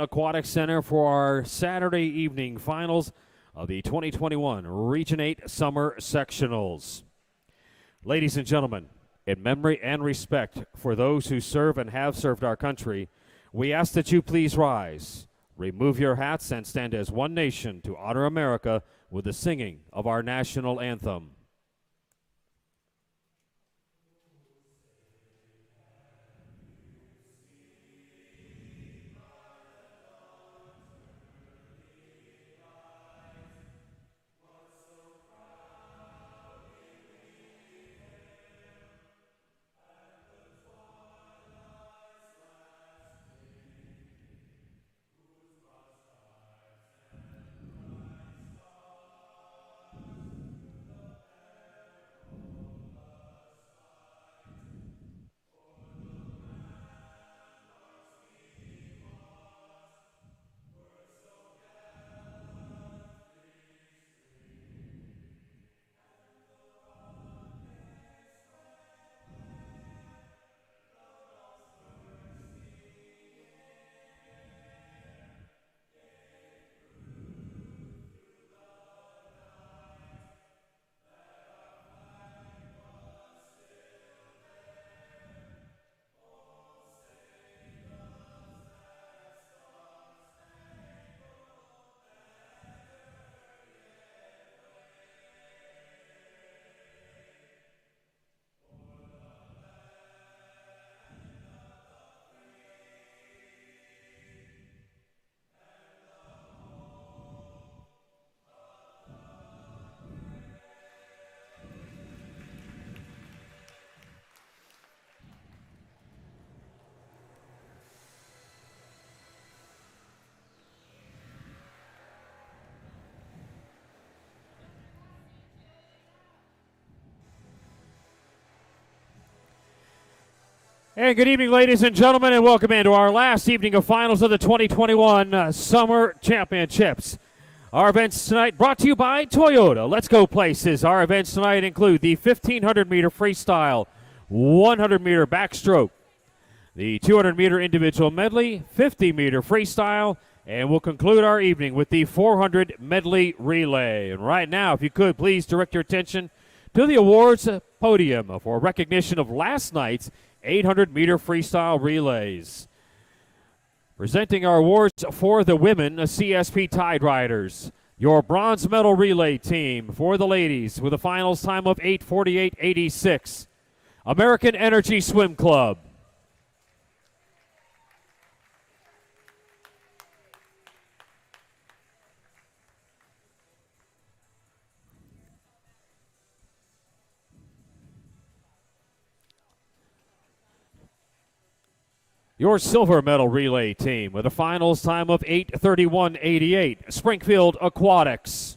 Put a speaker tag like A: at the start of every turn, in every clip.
A: Aquatic Center for our Saturday evening finals of the 2021 Region 8 Summer Sectionals. Ladies and gentlemen, in memory and respect for those who serve and have served our country, we ask that you please rise, remove your hats, and stand as one nation to honor America with the singing of our national anthem. And good evening, ladies and gentlemen, and welcome into our last evening of finals of the 2021 Summer Championships. Our events tonight brought to you by Toyota. Let's go places. Our events tonight include the 1,500-meter freestyle, 100-meter backstroke, the 200-meter individual medley, 50-meter freestyle, and we'll conclude our evening with the 400 medley relay. And right now, if you could, please direct your attention to the awards podium for recognition of last night's 800-meter freestyle relays. Presenting our awards for the women, CSP Tide Riders. Your bronze medal relay team for the ladies with a finals time of 8:48.86. American Energy Swim Club. Your silver medal relay team with a finals time of 8:31.88, Springfield Aquatics.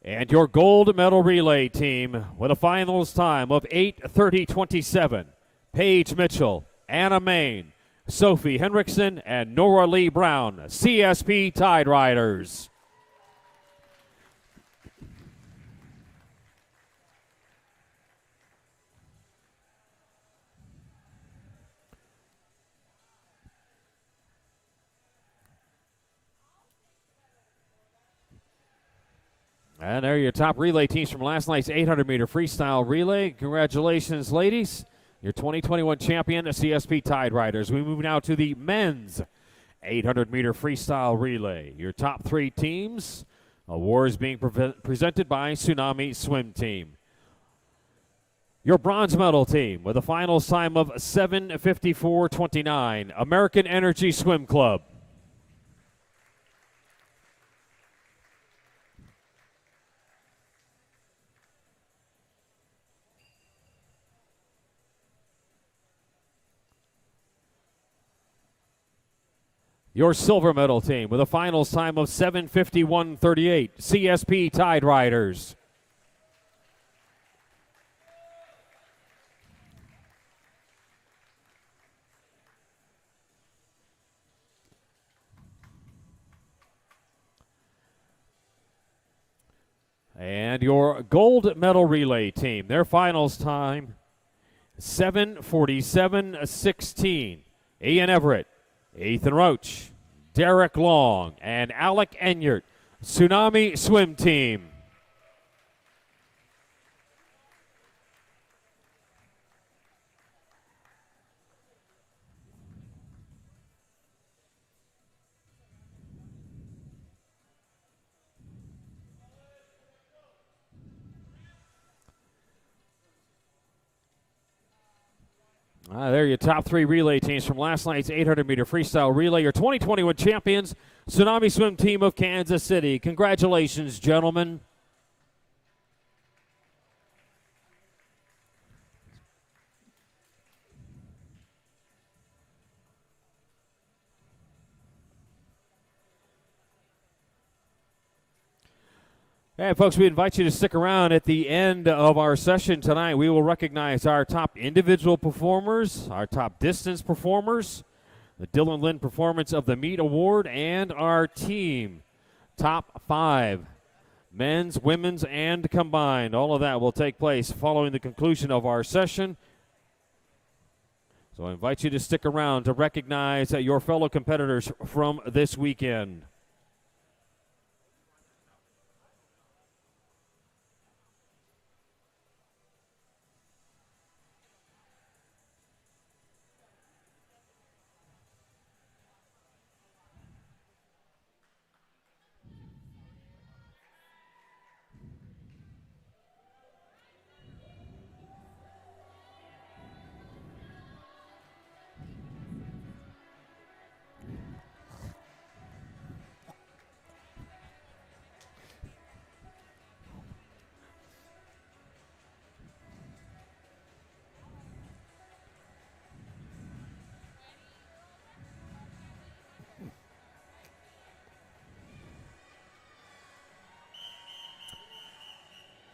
A: And your gold medal relay team with a finals time of 8:30.27, Paige Mitchell, Anna Main, Sophie Henriksen, and Nora Lee Brown, CSP Tide Riders. And there are your top relay teams from last night's 800-meter freestyle relay. Congratulations, ladies. Your 2021 champion, the CSP Tide Riders. We move now to the men's 800-meter freestyle relay. Your top three teams. Awards being presented by Tsunami Swim Team. Your bronze medal team with a finals time of 7:54.29, American Energy Swim Club. Your silver medal team with a finals time of 7:51.38, CSP Tide Riders. And your gold medal relay team, their finals time, 7:47:16. Ian Everett, Ethan Roach, Derek Long, and Alec Enyart, Tsunami Swim Team. There are your top three relay teams from last night's 800-meter freestyle relay. Your 2021 champions, Tsunami Swim Team of Kansas City. Congratulations, gentlemen. Hey, folks, we invite you to stick around at the end of our session tonight. We will recognize our top individual performers, our top distance performers, the Dylan Lynn Performance of the Meet Award, and our team top 5, men's, women's, and combined. All of that will take place following the conclusion of our session. So I invite you to stick around to recognize your fellow competitors from this weekend.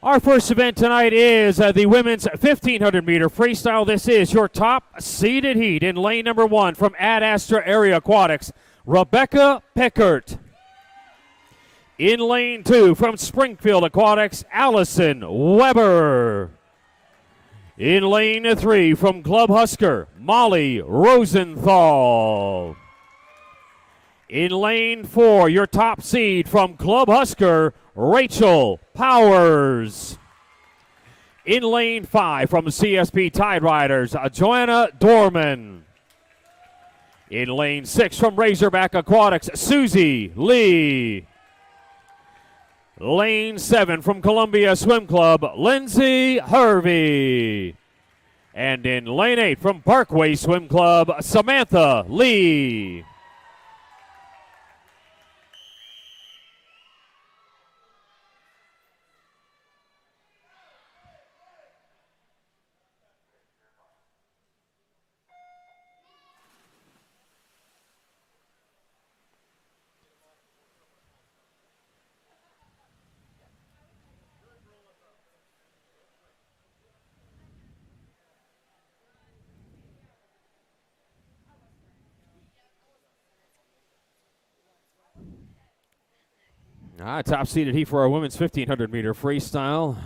A: Our first event tonight is the women's 1,500-meter freestyle. This is your top seeded heat in lane number 1 from Ad Astra Area Aquatics, Rebecca Pickert. In lane 2 from Springfield Aquatics, Allison Weber. In lane 3 from Club Husker, Molly Rosenthal. In lane 4, your top seed from Club Husker, Rachel Powers. In lane 5 from CSP Tide Riders, Joanna Dorman. In lane 6 from Razorback Aquatics, Susie Lee. Lane 7 from Columbia Swim Club, Lindsay Hervey. And in lane 8 from Parkway Swim Club, Samantha Lee. Top seeded heat for our women's 1,500-meter freestyle.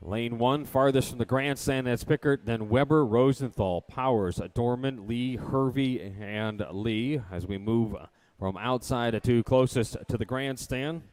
A: Lane 1, farthest from the grandstand, that's Pickert, then Weber, Rosenthal, Powers, Dorman, Lee, Hervey, and Lee as we move from outside to closest to the grandstand.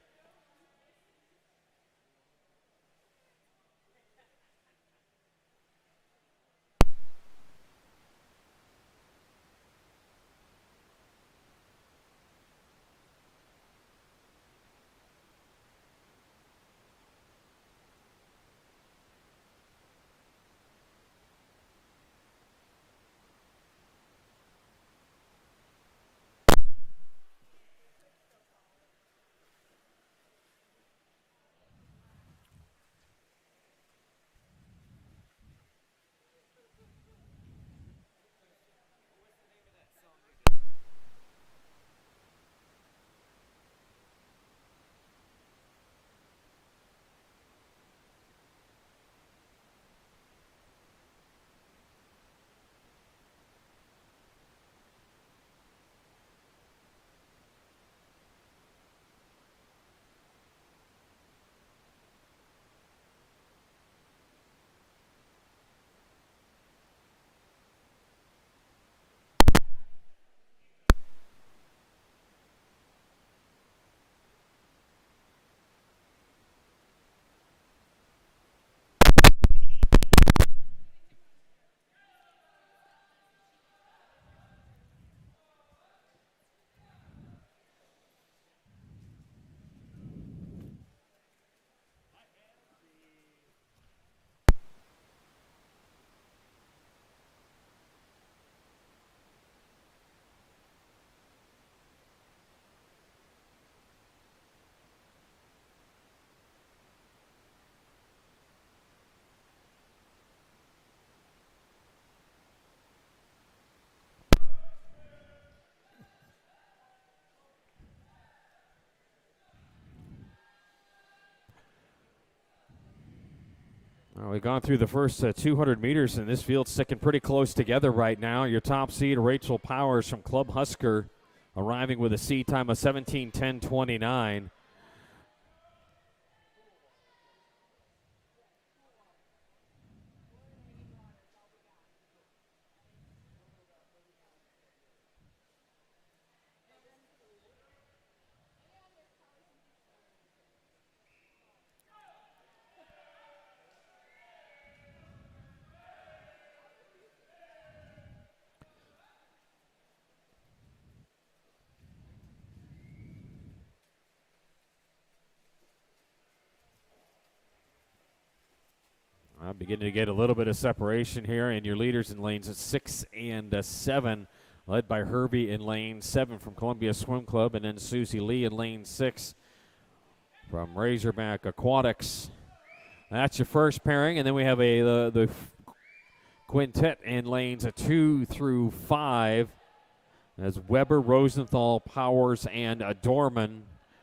A: Well, we've gone through the first 200 meters, and this field's sticking pretty close together right now. Your top seed, Rachel Powers from Club Husker, arriving with a seed time of 17:10:29. I'm beginning to get a little bit of separation here, and your leaders in lanes 6 and 7, led by Herbie in lane 7 from Columbia Swim Club, and then Susie Lee in lane 6 from Razorback Aquatics. That's your first pairing, and then we have the quintet in lanes 2 through 5. As Weber, Rosenthal, Powers, and Dorman.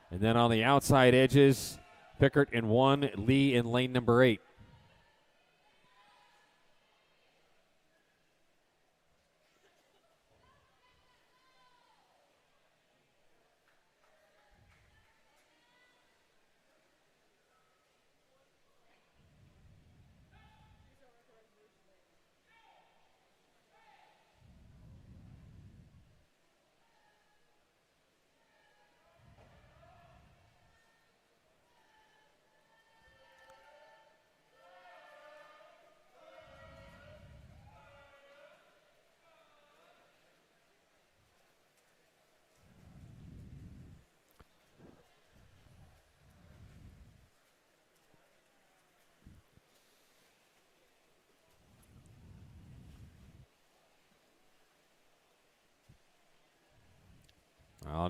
A: And then on the outside edges, Pickert in 1, Lee in lane number 8.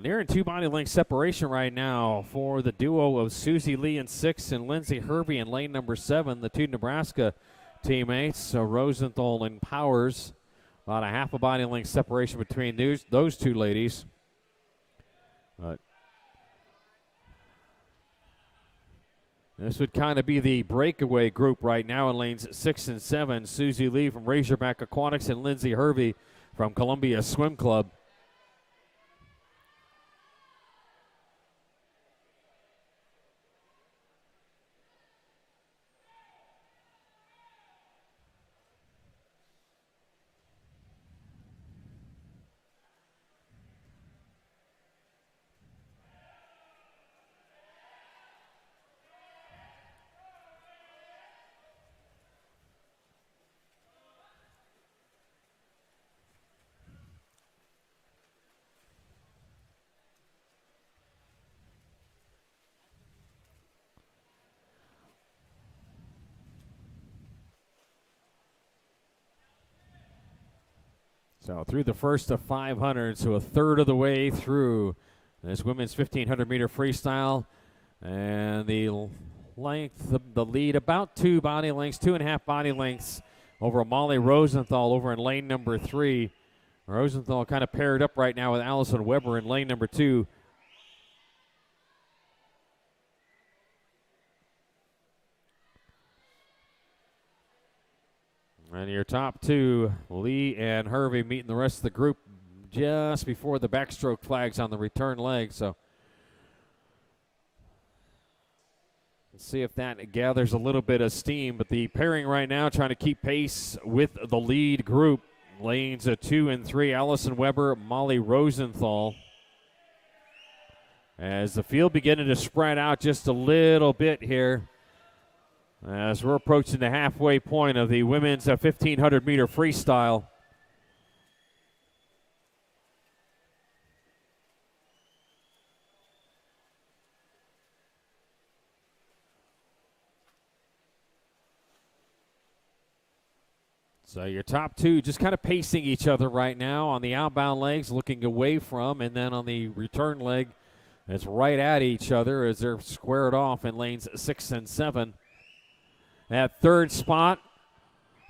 A: Nearing 2 body length separation right now for the duo of Susie Lee in 6 and Lindsay Herbie in lane number 7. The two Nebraska teammates, Rosenthal and Powers. About a half a body length separation between those two ladies. This would kind of be the breakaway group right now in lanes 6 and 7. Susie Lee from Razorback Aquatics and Lindsay Hervey from Columbia Swim Club. So through the first of 500, so a third of the way through this women's 1,500 meter freestyle. And the length of the lead, about 2 body lengths, 2.5 body lengths over Molly Rosenthal over in lane number 3. Rosenthal kind of paired up right now with Allison Weber in lane number 2. And your top two, Lee and Hervey, meeting the rest of the group just before the backstroke flags on the return leg. So let's see if that gathers a little bit of steam. But the pairing right now trying to keep pace with the lead group. Lanes 2 and 3, Allison Weber, Molly Rosenthal. As the field beginning to spread out just a little bit here, as we're approaching the halfway point of the women's 1,500 meter freestyle. So your top two just kind of pacing each other right now on the outbound legs, looking away from, and then on the return leg, it's right at each other as they're squared off in lanes 6 and 7. That third spot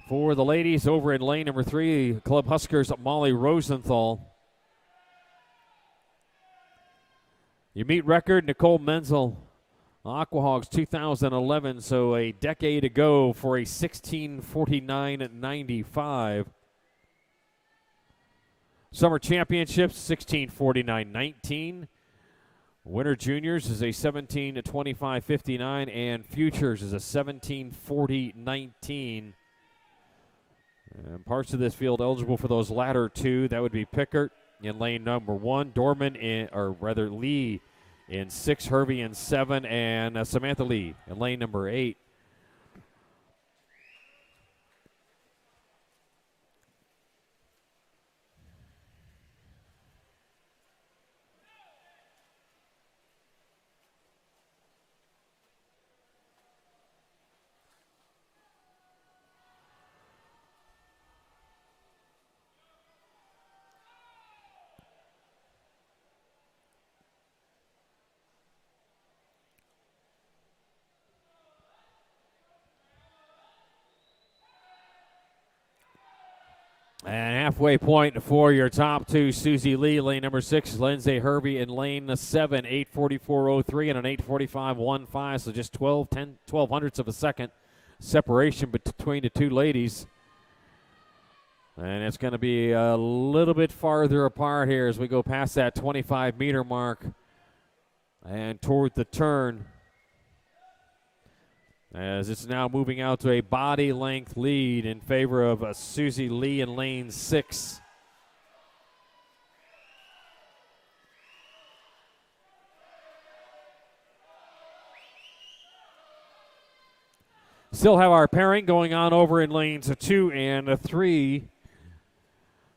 A: for the ladies over in lane number 3, Club Huskers, Molly Rosenthal. Your meet record, Nicole Menzel Aquahawks 2011, so a decade ago for a 16:49.95. Summer Championships 16:49.19. Winter Juniors is a 17:25.59, and Futures is a 17:40.19. And parts of this field eligible for those latter two. That would be Pickert in lane number 1, Dorman Lee in 6, Hervey in 7, and Samantha Lee in lane number 8. And halfway point for your top two, Susie Lee, lane number 6, Lindsay Hervey in lane 7, 8:44.03 and an 8:45.15, so just 12 hundredths of a second separation between the two ladies. And it's going to be a little bit farther apart here as we go past that 25-meter mark and toward the turn, as it's now moving out to a body length lead in favor of Susie Lee in lane 6. Still have our pairing going on over in lanes 2 and 3.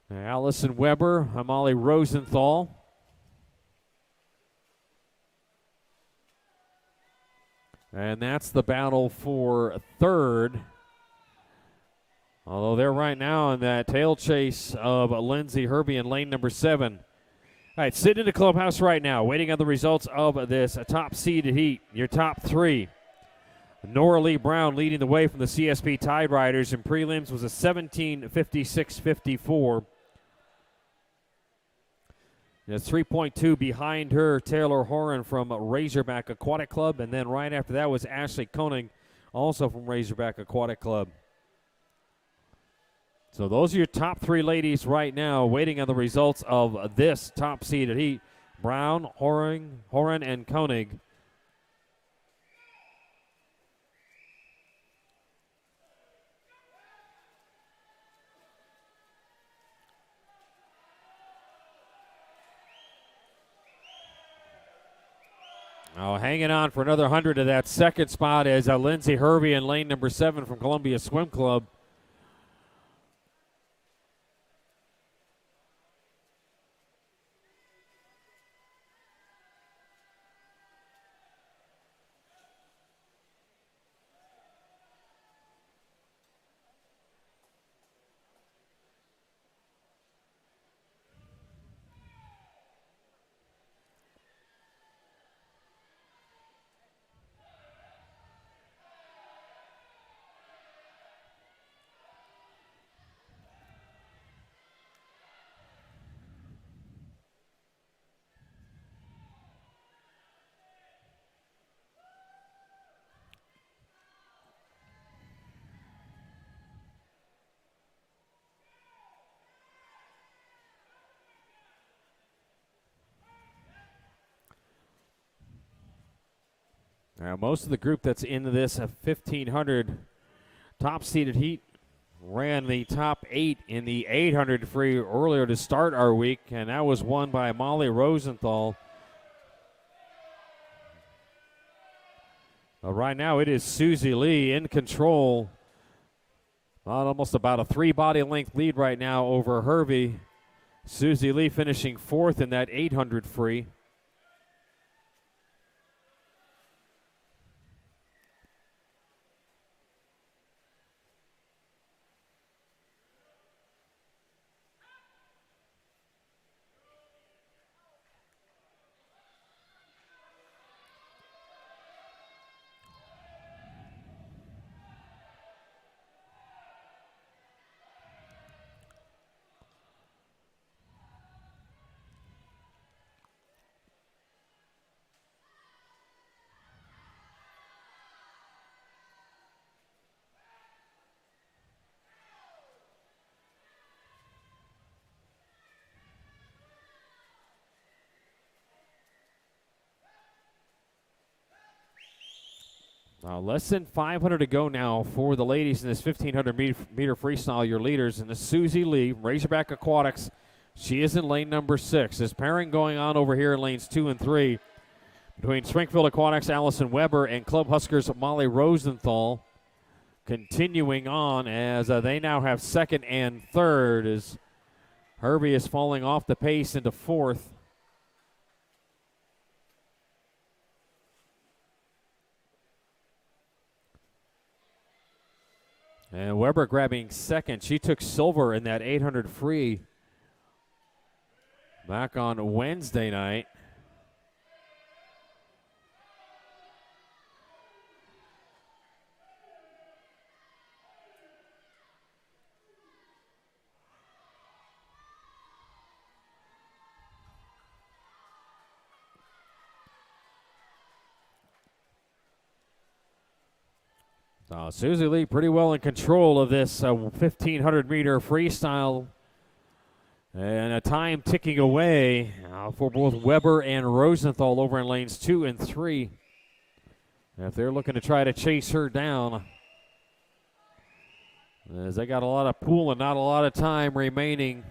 A: Allison Weber, Molly Rosenthal. And that's the battle for third. Although they're right now in that tail chase of Lindsay Hervey in lane number 7. All right, sitting in the clubhouse right now, waiting on the results of this top seeded heat. Your top 3. Nora Lee Brown leading the way from the CSP Tide Riders in prelims was a 17:56.54. There's 3.2 behind her, Taylor Horan from Razorback Aquatic Club, and then right after that was Ashley Koenig, also from Razorback Aquatic Club. So those are your top 3 ladies right now, waiting on the results of this top seeded heat. Brown, Horan, and Koenig. Oh, hanging on for another 100 of that second spot is Lindsay Hervey in lane number 7 from Columbia Swim Club. Now, most of the group that's in this 1,500 top-seeded heat ran the top 8 in the 800 free earlier to start our week, and that was won by Molly Rosenthal. But right now it is Susie Lee in control. Almost about a 3-body length lead right now over Hervey. Susie Lee finishing 4th in that 800 free. Less than 500 to go now for the ladies in this 1,500 meter freestyle. Your leaders, and this Susie Lee, Razorback Aquatics. She is in lane number 6. There's pairing going on over here in lanes 2 and 3 between Springfield Aquatics' Allison Weber and Club Huskers' Molly Rosenthal. Continuing on as they now have second and third as Hervey is falling off the pace into fourth. And Weber grabbing second. She took silver in that 800 free back on Wednesday night. Susie Lee pretty well in control of this 1,500 meter freestyle. And a time ticking away for both Weber and Rosenthal over in lanes 2 and 3. If they're looking to try to chase her down, as they got a lot of pool and not a lot of time remaining.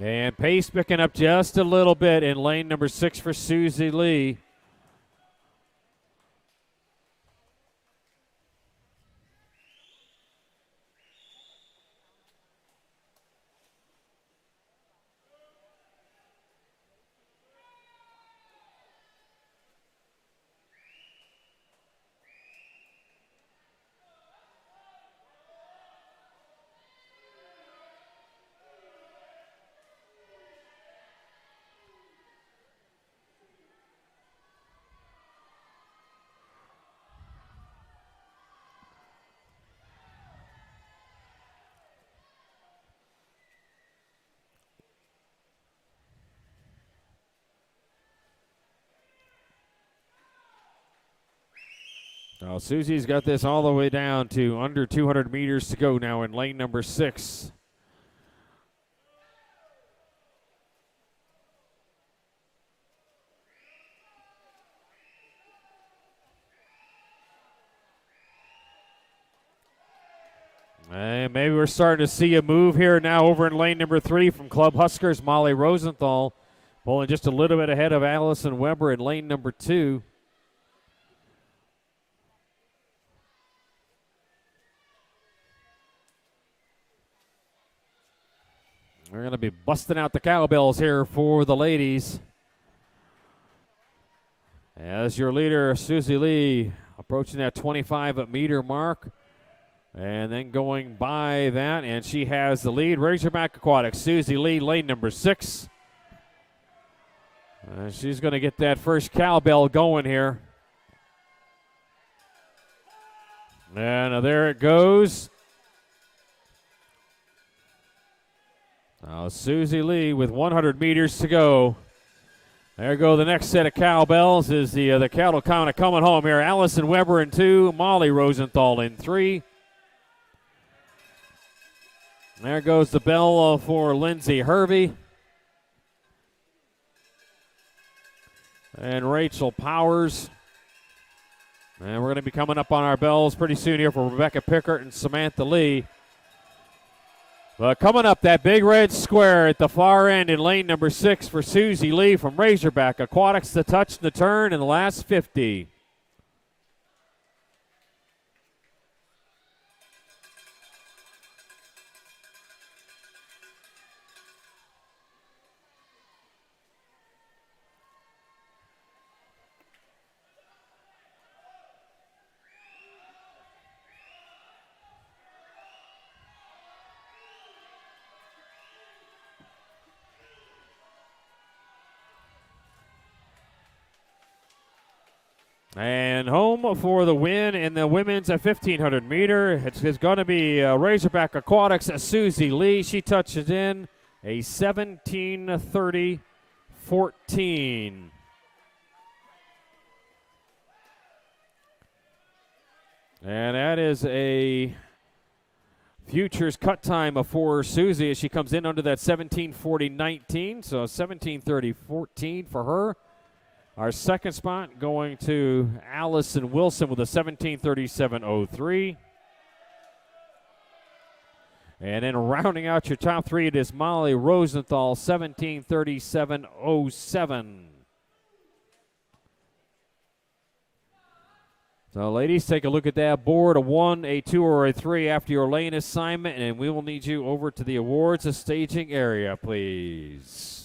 A: And pace picking up just a little bit in lane number 6 for Susie Lee. Now Susie's got this all the way down to under 200 meters to go now in lane number 6. And maybe we're starting to see a move here now over in lane number 3 from Club Huskers. Molly Rosenthal pulling just a little bit ahead of Allison Weber in lane number 2. We're going to be busting out the cowbells here for the ladies. As your leader, Susie Lee, approaching that 25-meter mark. And then going by that, and she has the lead. Razorback Aquatics, Susie Lee, lane number 6. She's going to get that first cowbell going here. And there it goes. Now Susie Lee with 100 meters to go. There go the next set of cowbells as the cattle kind of coming home here. Allison Weber in 2, Molly Rosenthal in 3. There goes the bell for Lindsay Hervey. And Rachel Powers. And we're going to be coming up on our bells pretty soon here for Rebecca Pickert and Samantha Lee. But coming up, that big red square at the far end in lane number 6 for Susie Lee from Razorback Aquatics. The touch and the turn in the last 50. And home for the win in the women's 1,500 meter. It's going to be Razorback Aquatics, Susie Lee. She touches in a 17:30.14. And that is a Futures cut time for Susie as she comes in under that 17:40.19, so 17:30.14 for her. Our second spot going to Allison Wilson with a 17:37.03. And then rounding out your top three, it is Molly Rosenthal, 17:37.07. So, ladies, take a look at that board, a 1, a 2, or a 3 after your lane assignment, and we will need you over to the awards staging area, please.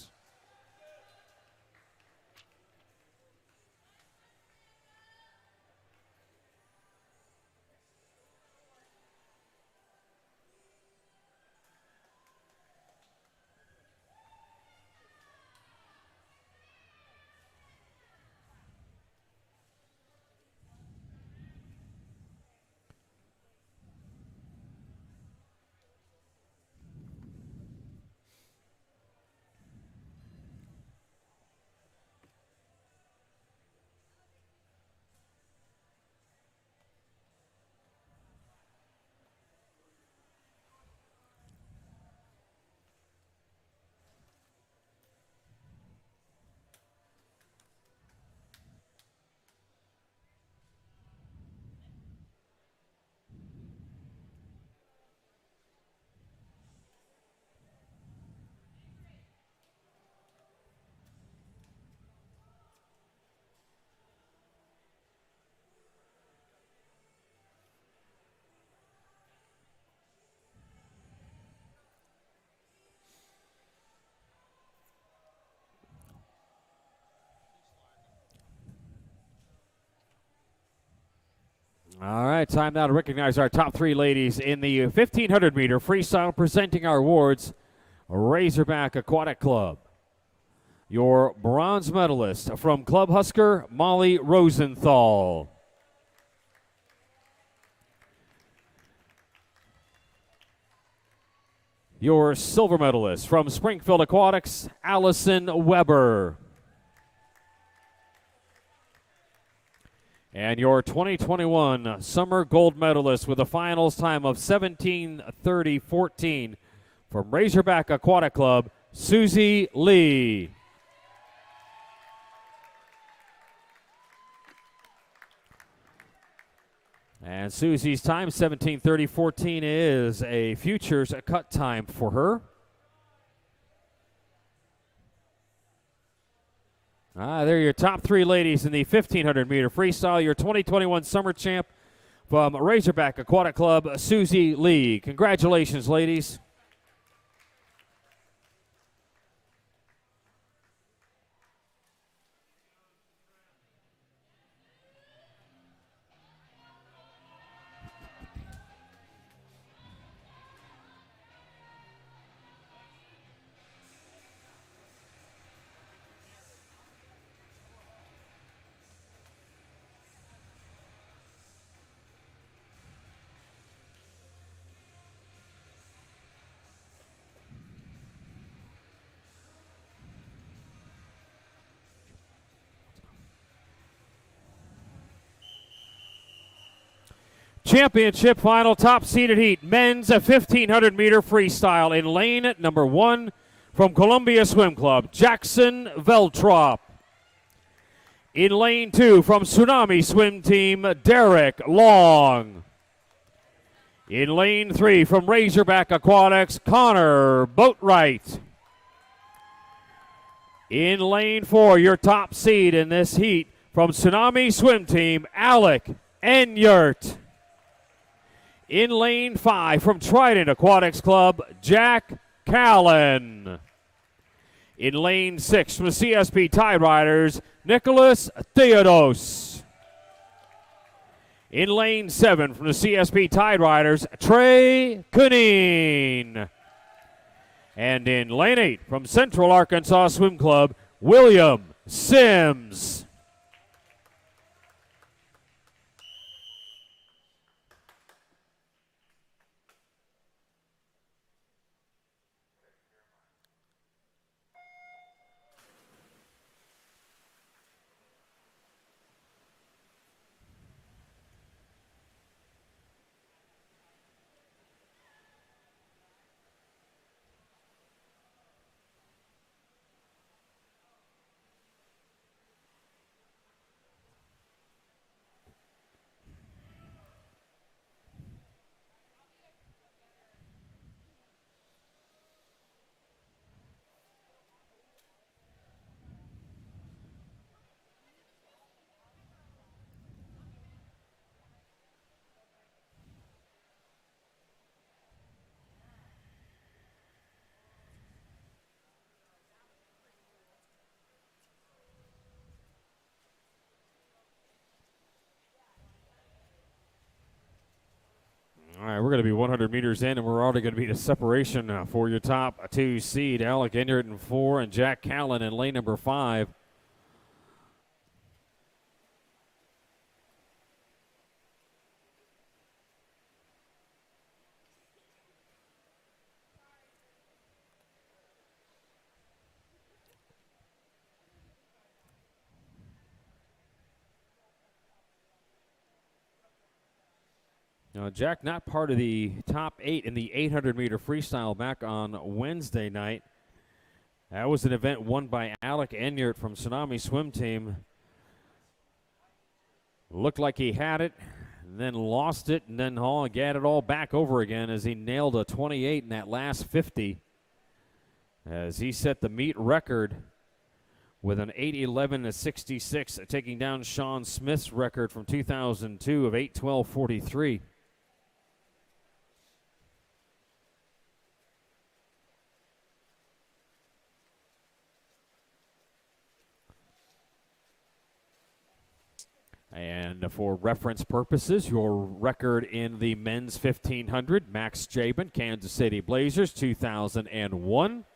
A: All right, time now to recognize our top three ladies in the 1,500-meter freestyle, presenting our awards, Razorback Aquatic Club. Your bronze medalist from Club Husker, Molly Rosenthal. Your silver medalist from Springfield Aquatics, Allison Weber. And your 2021 summer gold medalist with a finals time of 17:30.14 from Razorback Aquatic Club, Susie Lee. And Susie's time, 17:30.14, is a futures cut time for her. There are your top three ladies in the 1,500-meter freestyle. Your 2021 summer champ from Razorback Aquatic Club, Susie Lee. Congratulations, ladies. Championship final top seeded heat, men's 1,500-meter freestyle in lane number 1 from Columbia Swim Club, Jackson Veltrop. In lane 2 from Tsunami Swim Team, Derek Long. In lane 3 from Razorback Aquatics, Connor Boatwright. In lane 4, your top seed in this heat from Tsunami Swim Team, Alec Enyart. In lane 5 from Trident Aquatics Club, Jack Callan. In lane 6 from the CSP Tide Riders, Nicholas Theodos. In lane 7 from the CSP Tide Riders, Trey Cuneen. And in lane 8 from Central Arkansas Swim Club, William Sims. going to be 100 meters in, and we're already going to be the separation for your top 2 seed. Alec Enyart in 4 and Jack Callan in lane number 5. Now, Jack not part of the top 8 in the 800-meter freestyle back on Wednesday night. That was an event won by Alec Enyart from Tsunami Swim Team. Looked like he had it, and then lost it, and then got it all back over again as he nailed a 28 in that last 50. As he set the meet record with an 8:11.66, taking down Sean Smith's record from 2002 of 8:12.43. And for reference purposes, your record in the men's 1500, Max Jabin, Kansas City Blazers, 2001.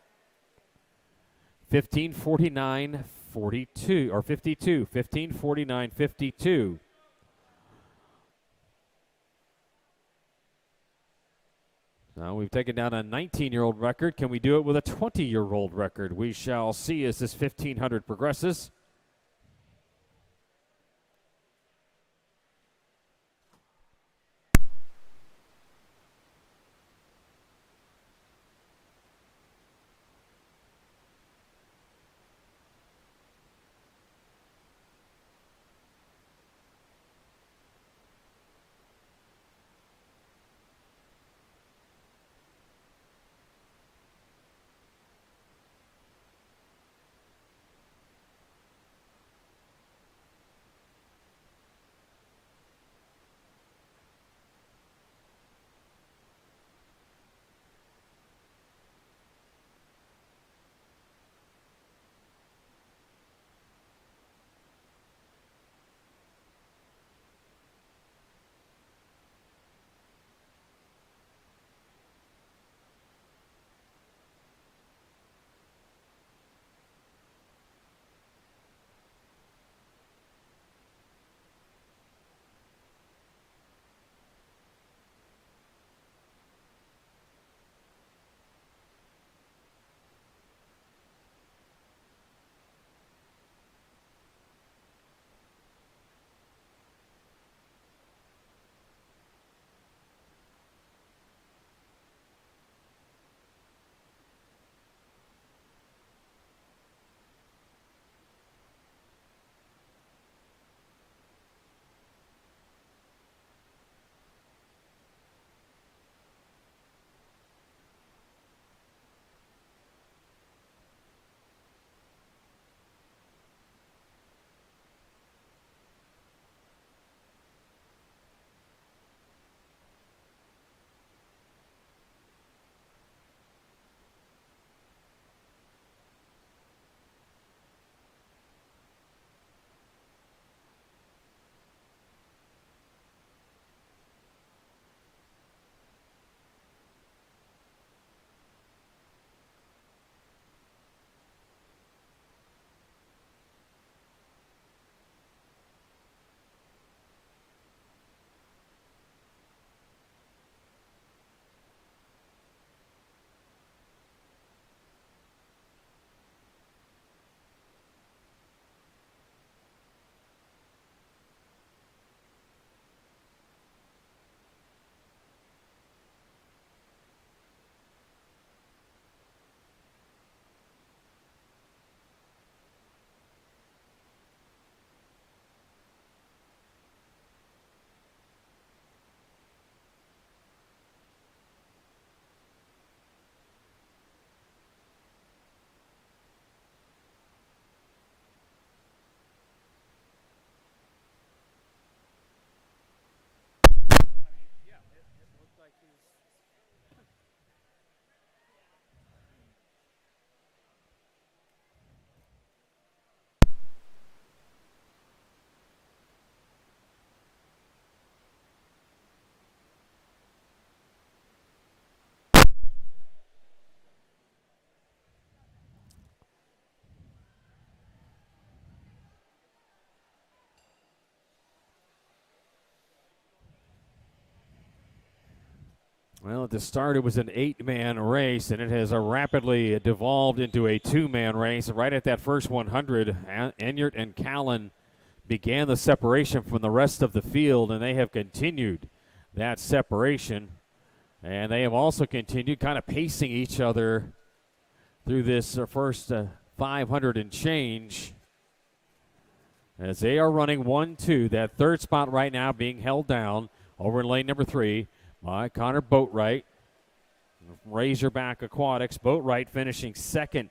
A: 15:49.42 or 52. 15:49.52. Now we've taken down a 19-year-old record. Can we do it with a 20-year-old record? We shall see as this 1500 progresses. Well, at the start, it was an 8-man race, and it has rapidly devolved into a 2-man race. Right at that first 100, Enyart and Callan began the separation from the rest of the field, and they have continued that separation. And they have also continued kind of pacing each other through this first 500 and change, as they are running 1-2. That third spot right now being held down over in lane number 3 by Connor Boatwright. Razorback Aquatics. Boatwright finishing second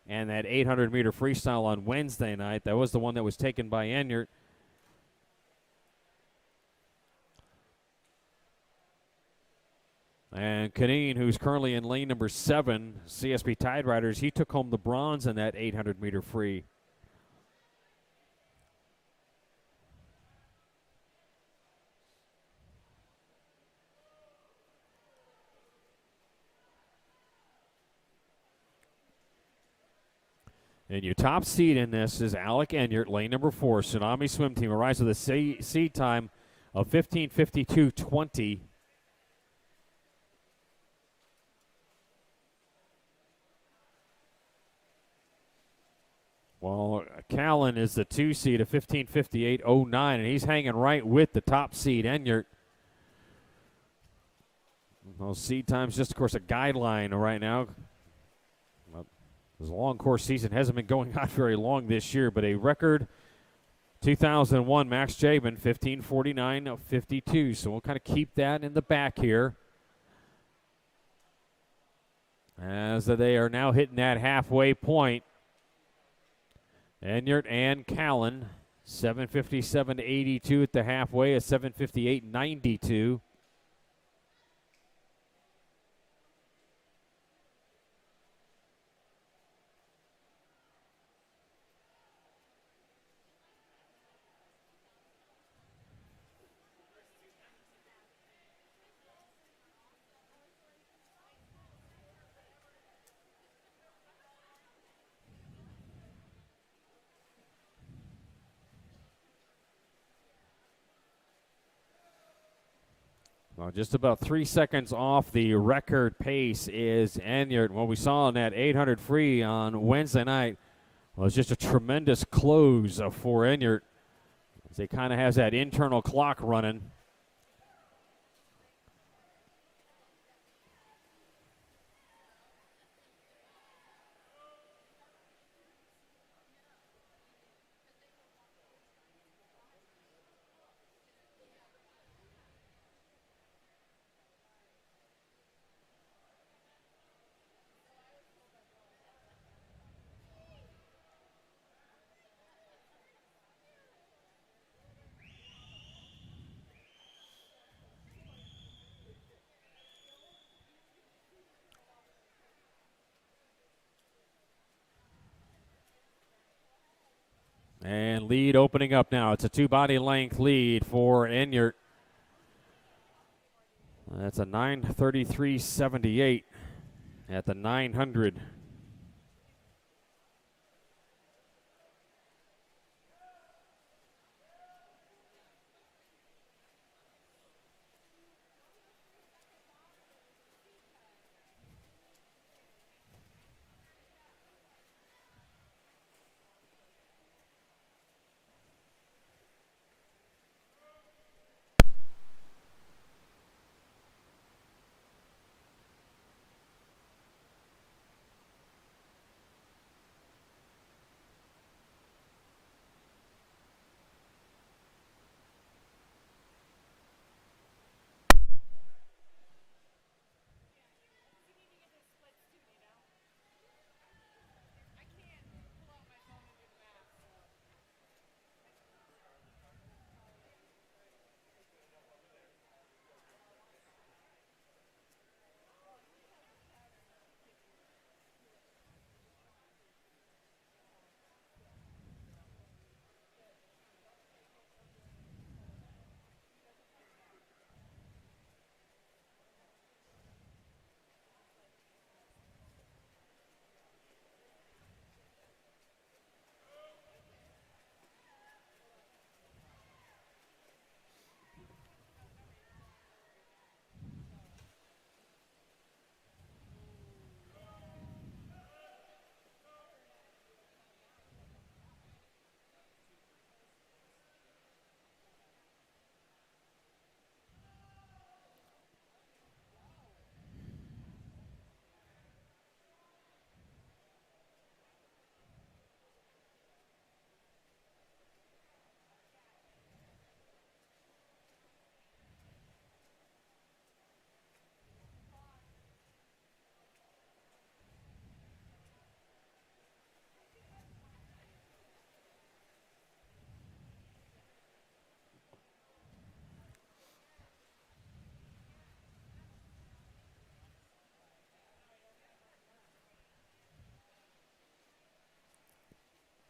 A: and that 800-meter freestyle on Wednesday night. That was the one that was taken by Enyart. And Canine, who's currently in lane number 7, CSP Tide Riders, he took home the bronze in that 800-meter free. And your top seed in this is Alec Enyart, lane number 4, Tsunami Swim Team, arrives with a seed time of 15:52.20. Well, Callan is the 2 seed of 15:58.09, and he's hanging right with the top seed, Enyart. Those seed times, just of course, a guideline right now. This long course season hasn't been going on very long this year, but a record 2001 Max Jabin 15:49.52. So we'll kind of keep that in the back here, as they are now hitting that halfway point. Enyart and Callan, 7:57.82 at the halfway, a 7:58.92. Well, just about 3 seconds off the record pace is Enyart. What we saw in that 800 free on Wednesday night was just a tremendous close for Enyart, as he kind of has that internal clock running. And lead opening up now. It's a 2-body length lead for Enyart. That's a 9:33.78 at the 900.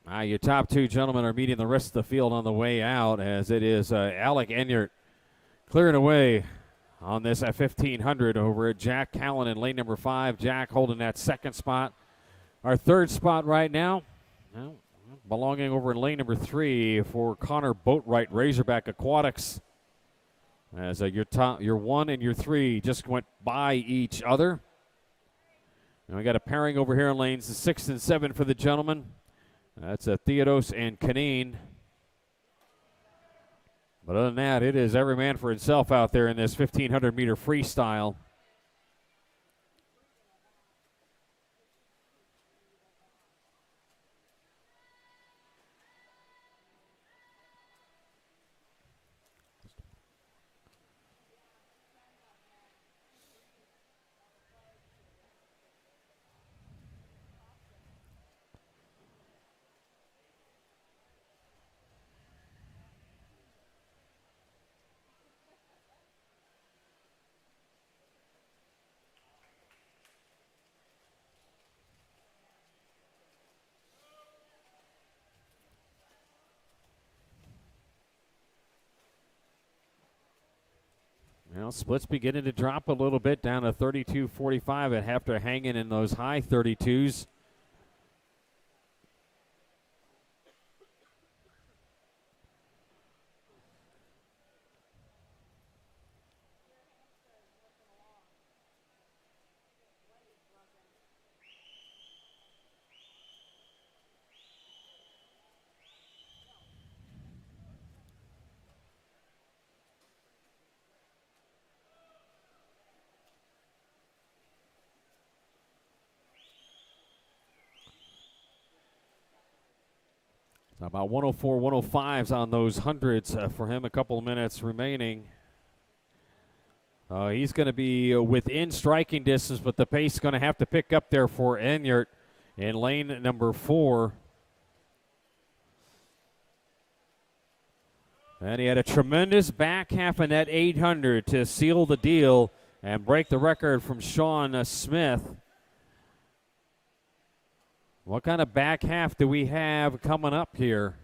A: Your top two gentlemen are meeting the rest of the field on the way out, as it is Alec Enyart clearing away on this at 1500 over at Jack Callan in lane number 5. Jack holding that second spot. Our third spot right now, well, belonging over in lane number 3 for Connor Boatwright, Razorback Aquatics. As your 1 and your 3 just went by each other. And we got a pairing over here in lanes 6 and 7 for the gentlemen. That's Theodos and Canine. But other than that, it is every man for himself out there in this 1,500-meter freestyle. Well, splits beginning to drop a little bit down to 32.45 after hanging in those high 32s. About 104, 105s on those hundreds for him. A couple of minutes remaining. He's going to be within striking distance, but the pace is going to have to pick up there for Enyart in lane number 4. And he had a tremendous back half in that 800 to seal the deal and break the record from Sean Smith. What kind of back half do we have coming up here?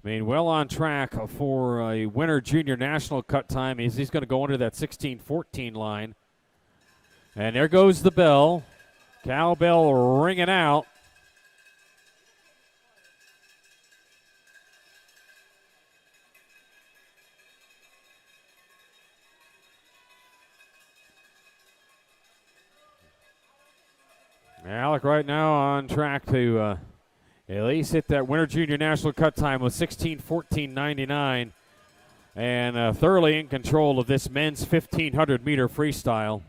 A: I mean, well on track for a winter junior national cut time. He's going to go under that 16-14 line. And there goes the bell. Cowbell ringing out. Alec right now on track to at least hit that winter junior national cut time with 16:14.99, and thoroughly in control of this men's 1,500-meter freestyle.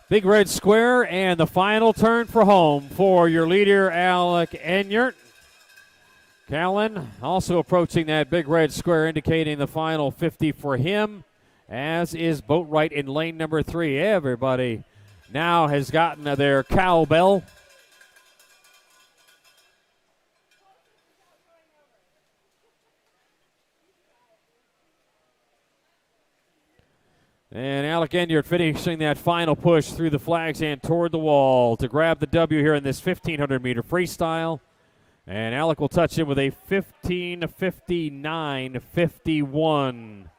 A: Big red square and the final turn for home for your leader, Alec Enyart. Callan also approaching that big red square, indicating the final 50 for him, as is Boatwright in lane number 3. Everybody now has gotten their cowbell. And Alec Enyart finishing that final push through the flags and toward the wall to grab the W here in this 1,500-meter freestyle. And Alec will touch in with a 15:59.51.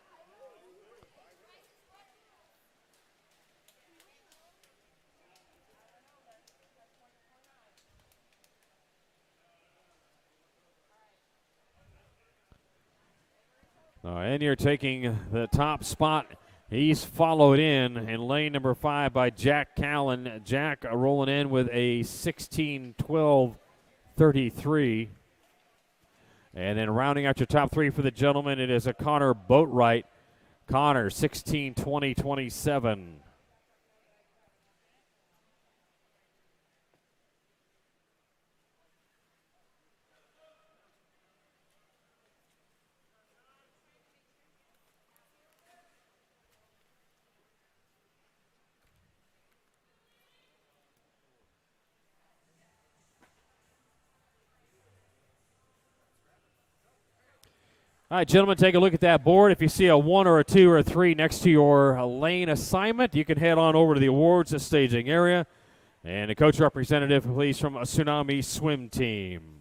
A: Enyart taking the top spot. He's followed in lane number 5 by Jack Callan. Jack rolling in with a 16:12.33. And then rounding out your top 3 for the gentlemen, it is a Connor Boatwright. Connor, 16:20.27. All right, gentlemen, take a look at that board. If you see a 1 or a 2 or a 3 next to your lane assignment, you can head on over to the awards staging area. And the coach representative, please, from a Tsunami Swim Team.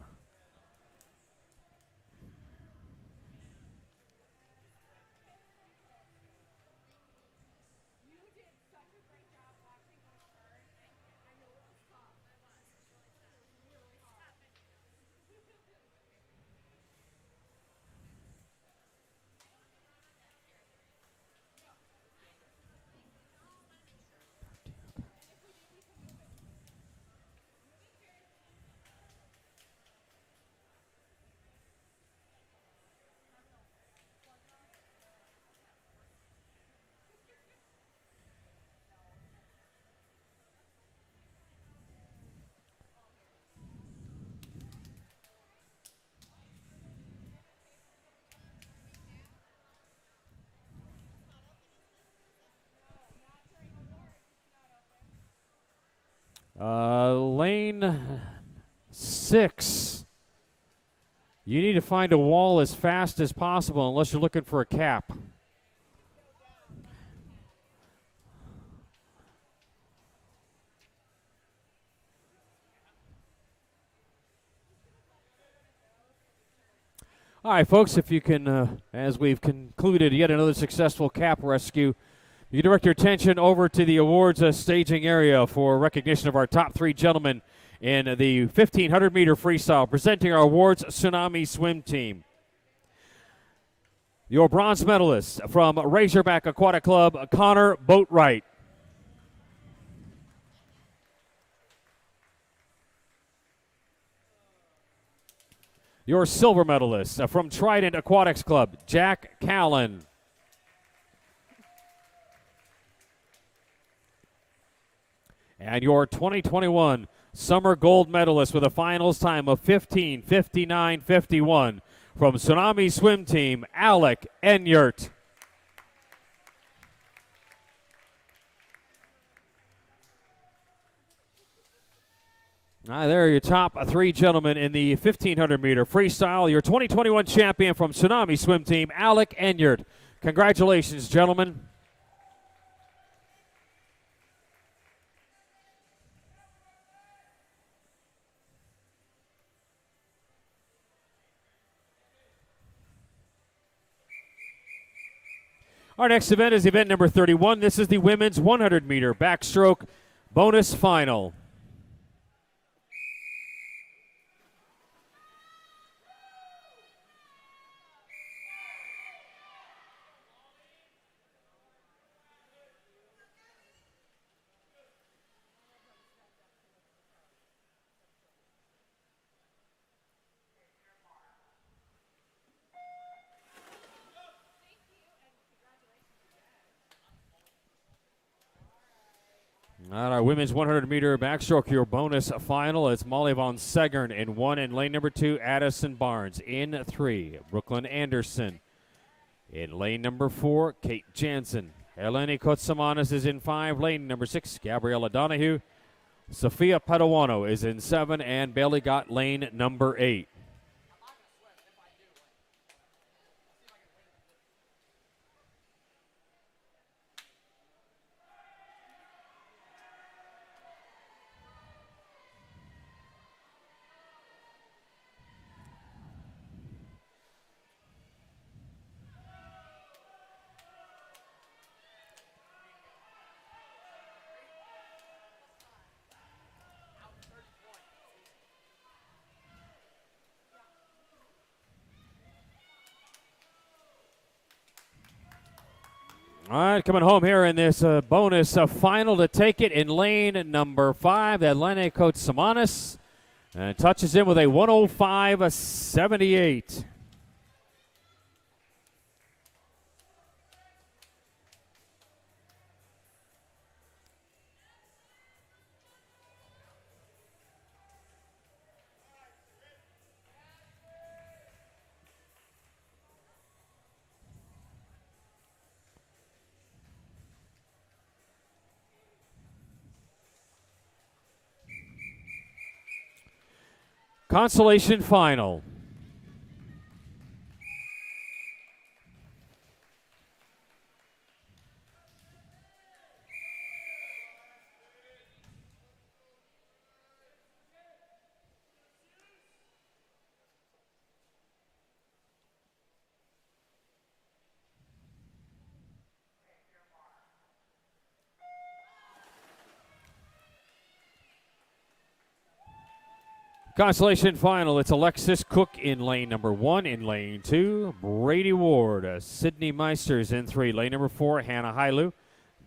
A: Lane 6. You need to find a wall as fast as possible unless you're looking for a cap. All right, folks, if you can, as we've concluded yet another successful cap rescue, you direct your attention over to the awards staging area for recognition of our top 3 gentlemen in the 1,500-meter freestyle, presenting our awards Tsunami Swim Team. Your bronze medalist from Razorback Aquatic Club, Connor Boatwright. Your silver medalist from Trident Aquatics Club, Jack Callan. And your 2021 summer gold medalist with a finals time of 15:59:51 from Tsunami Swim Team, Alec Enyart. There are your top 3 gentlemen in the 1,500-meter freestyle. Your 2021 champion from Tsunami Swim Team, Alec Enyart. Congratulations, gentlemen. Our next event is event number 31. This is the women's 100-meter backstroke bonus final. All right, women's 100-meter backstroke, your bonus final. It's Molly Von Segern in 1, and lane number 2, Addison Barnes in 3. Brooklyn Anderson in lane number 4, Kate Jansen. Eleni Kotsamanis is in 5, lane number 6, Gabriella Donahue. Sophia Padawano is in 7, and Bailey got lane number 8. All right, coming home here in this bonus final to take it in lane number 5, Eleni Kotsamanis, and touches in with a 105.78. Consolation final. Consolation final, it's Alexis Cook in lane number 1. In lane 2, Brady Ward. Sydney Meisters in 3. Lane number 4, Hannah Hailu.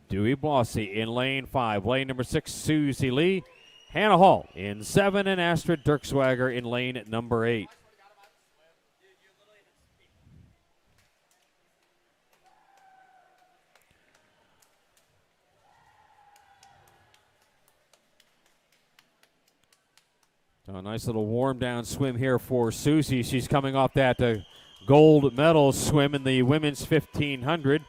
A: Dewey Blossy in lane 5. Lane number 6, Susie Lee. Hannah Hall in 7, and Astrid Dirkswager in lane number 8. So a nice little warm down swim here for Susie. She's coming off that gold medal swim in the women's 1500.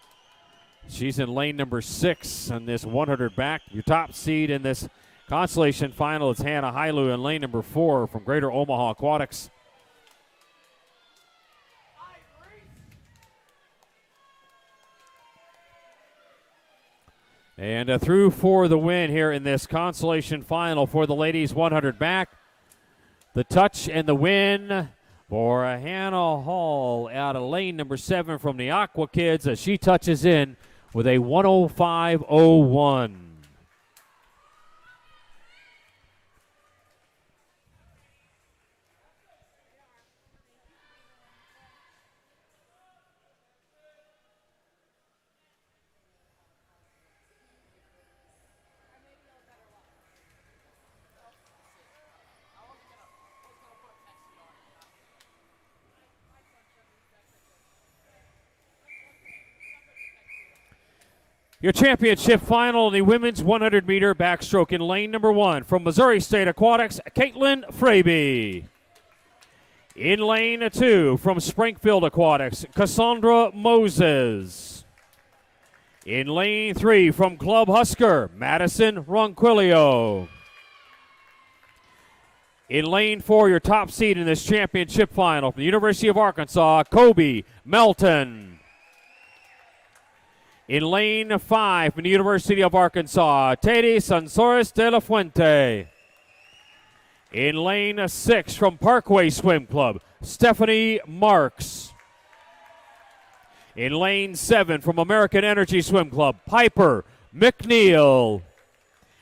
A: She's in lane number 6 on this 100 back. Your top seed in this consolation final is Hannah Hailu in lane number 4 from Greater Omaha Aquatics. And through for the win here in this consolation final for the ladies 100 back. The touch and the win for Hannah Hall out of lane number 7 from the Aqua Kids as she touches in with a 105.01. Your championship final in the women's 100-meter backstroke in lane number 1 from Missouri State Aquatics, Caitlin Fraby. In lane 2 from Springfield Aquatics, Cassandra Moses. In lane 3 from Club Husker, Madison Ronquillo. In lane 4, your top seed in this championship final from the University of Arkansas, Kobe Melton. In lane 5 from the University of Arkansas, Teddy Sansores de la Fuente. In lane 6 from Parkway Swim Club, Stephanie Marks. In lane 7 from American Energy Swim Club, Piper McNeil.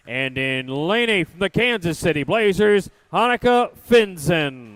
A: And in lane 8 from the Kansas City Blazers, Hanukkah Finzen.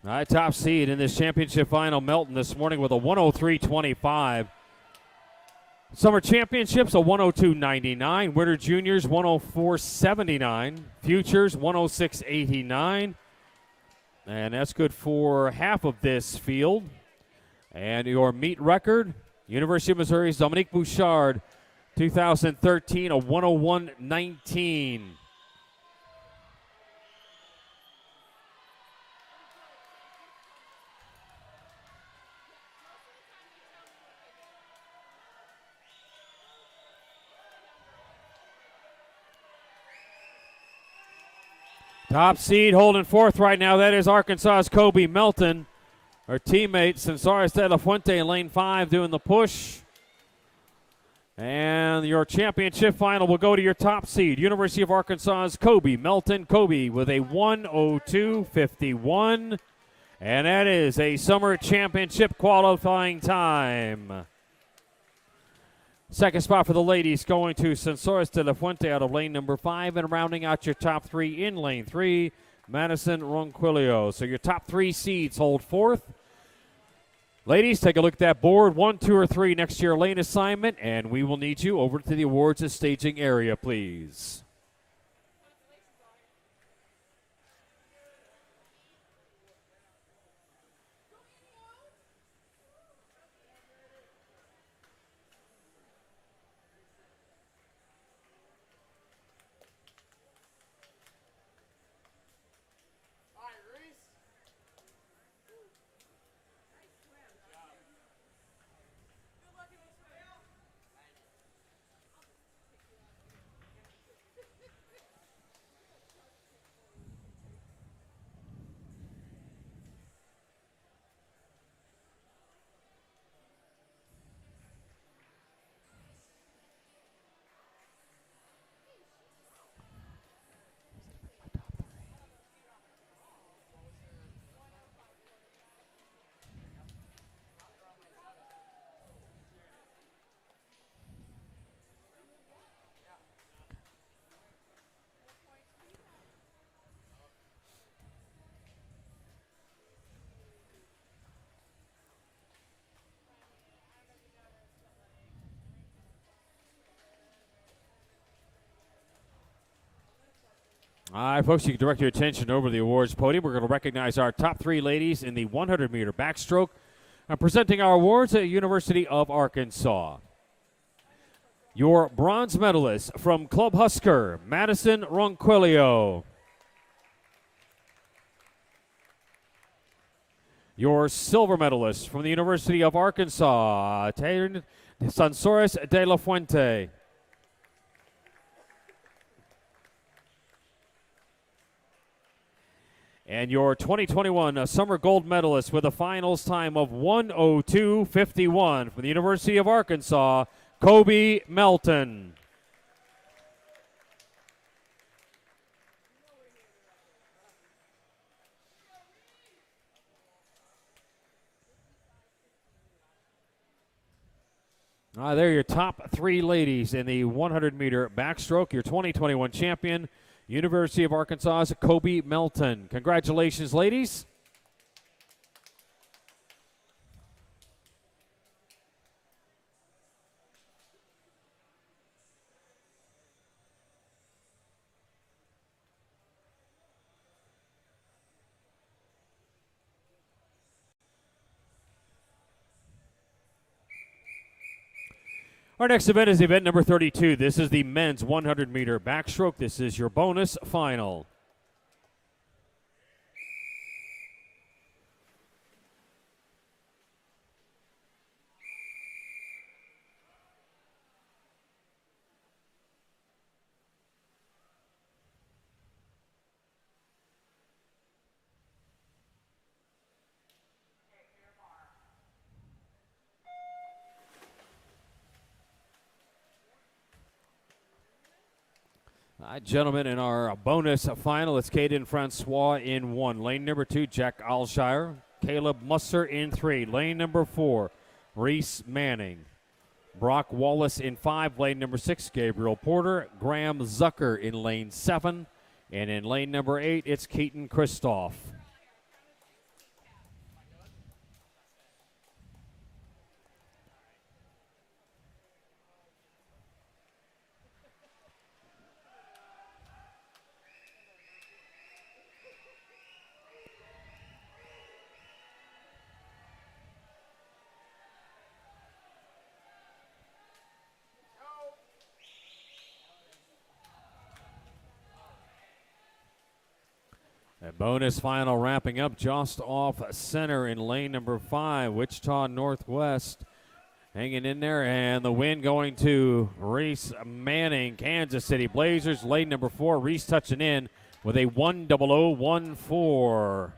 A: All right, top seed in this championship final, Melton this morning with a 103.25. Summer Championships, a 102.99. Winter Juniors, 104.79. Futures, 106.89. And that's good for half of this field. And your meet record, University of Missouri's Dominique Bouchard, 2013, a 101.19. Top seed holding fourth right now. That is Arkansas's Kobe Melton. Her teammate, Sansores de la Fuente in lane 5 doing the push. And your championship final will go to your top seed, University of Arkansas's Kobe Melton. Kobe with a 102.51. And that is a summer championship qualifying time. Second spot for the ladies going to Sansores de la Fuente out of lane number 5, and rounding out your top 3 in lane 3, Madison Ronquillo. So your top 3 seeds hold fourth. Ladies, take a look at that board. 1, 2, or 3 next to your lane assignment, and we will need you over to the awards and staging area, please. All right, folks, you can direct your attention over the awards podium. We're going to recognize our top 3 ladies in the 100-meter backstroke. Presenting our awards at University of Arkansas. Your bronze medalist from Club Husker, Madison Ronquillo. Your silver medalist from the University of Arkansas, Sansores de la Fuente. And your 2021 summer gold medalist with a finals time of 1:02.51 from the University of Arkansas, Kobe Melton. There are your top 3 ladies in the 100-meter backstroke. Your 2021 champion, University of Arkansas's Kobe Melton. Congratulations, ladies. Our next event is event number 32. This is the men's 100-meter backstroke. This is your bonus final. Gentlemen, in our bonus final, it's Caden Francois in 1. Lane number 2, Jack Alshire. Caleb Musser in 3. Lane number 4, Reese Manning. Brock Wallace in 5. Lane number 6, Gabriel Porter. Graham Zucker in lane 7. And in lane number 8, it's Keaton Christoph. A bonus final wrapping up just off center in lane number 5, Wichita Northwest. Hanging in there, and the win going to Reese Manning, Kansas City Blazers. Lane number 4, Reese touching in with a 1:00.14.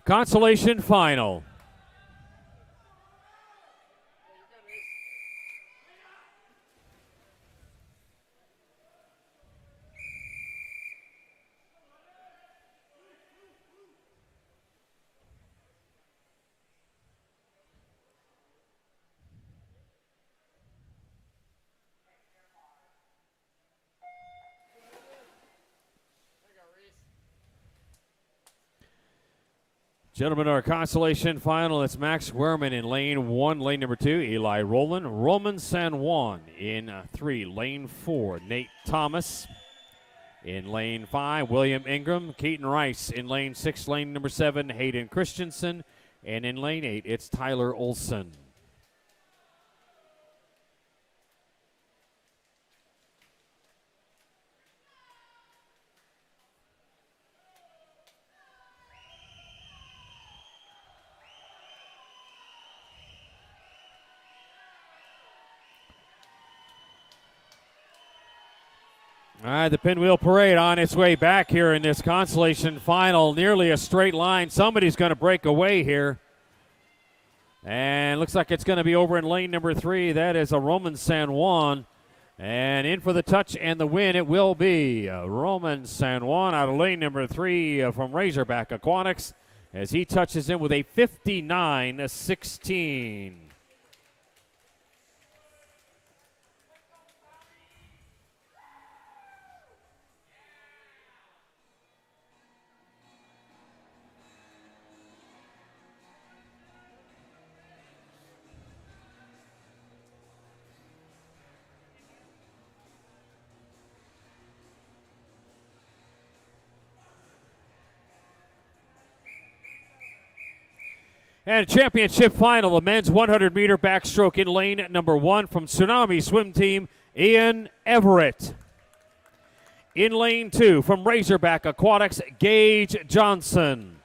A: Consolation final. Gentlemen, our consolation final, it's Max Werman in lane 1. Lane number 2, Eli Rowland. Roman San Juan in 3. Lane 4, Nate Thomas. In lane 5, William Ingram. Keaton Rice in lane 6. Lane number 7, Hayden Christensen. And in lane 8, it's Tyler Olson. All right, the Pinwheel Parade on its way back here in this consolation final. Nearly a straight line. Somebody's going to break away here. And looks like it's going to be over in lane number 3. That is a Roman San Juan. And in for the touch and the win, it will be Roman San Juan out of lane number 3 from Razorback Aquatics as he touches in with a 59-16. And championship final, the men's 100-meter backstroke in lane number 1 from Tsunami Swim Team, Ian Everett. In lane 2 from Razorback Aquatics, Gage Johnson.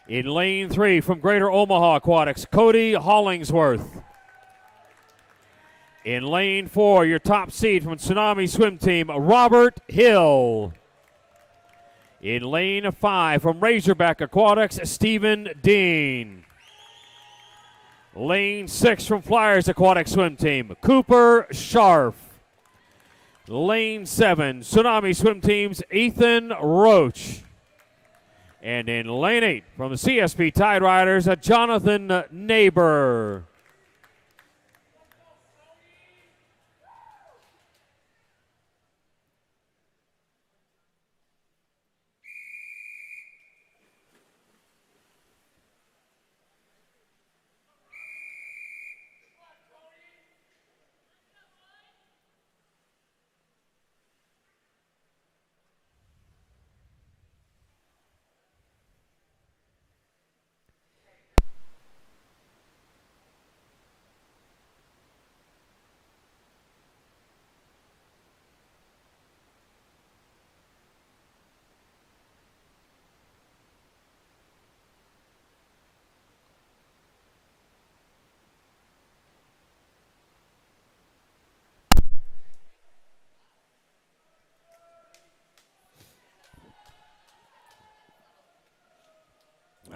A: In lane 3 from Greater Omaha Aquatics, Cody Hollingsworth. In lane 4, your top seed from Tsunami Swim Team, Robert Hill. In lane 5 from Razorback Aquatics, Stephen Dean. Lane 6 from Flyers Aquatic Swim Team, Cooper Scharf. Lane 7, Tsunami Swim Team's Ethan Roach. And in lane 8 from the CSP Tide Riders, Jonathan Neighbor.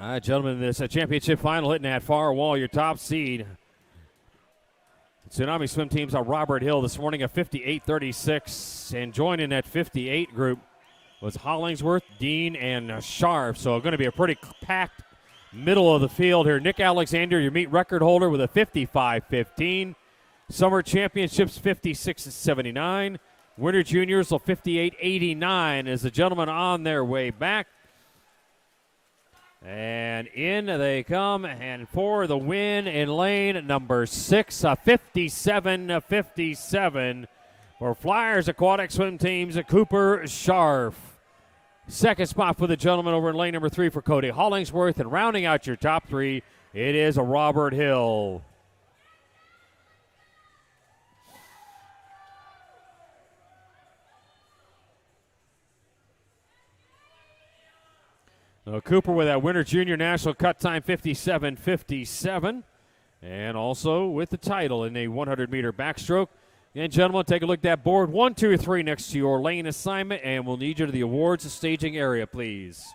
A: All right, gentlemen, this championship final hitting that far wall, your top seed. Tsunami Swim Team's Robert Hill this morning, a 58-36. And joining that 58 group was Hollingsworth, Dean, and Scharf. So going to be a pretty packed middle of the field here. Nick Alexander, your meet record holder, with a 55-15. Summer Championships, 56-79. Winter Juniors, 58-89 as the gentlemen on their way back. And in they come, and for the win in lane number 6, 57-57 for Flyers Aquatic Swim Team's Cooper Scharf. Second spot for the gentleman over in lane number 3 for Cody Hollingsworth, and rounding out your top 3, it is a Robert Hill. Cooper with that Winter Junior National Cut Time 57-57, and also with the title in a 100-meter backstroke. And gentlemen, take a look at that board. 1, 2, 3 next to your lane assignment, and we'll need you to the awards staging area, please.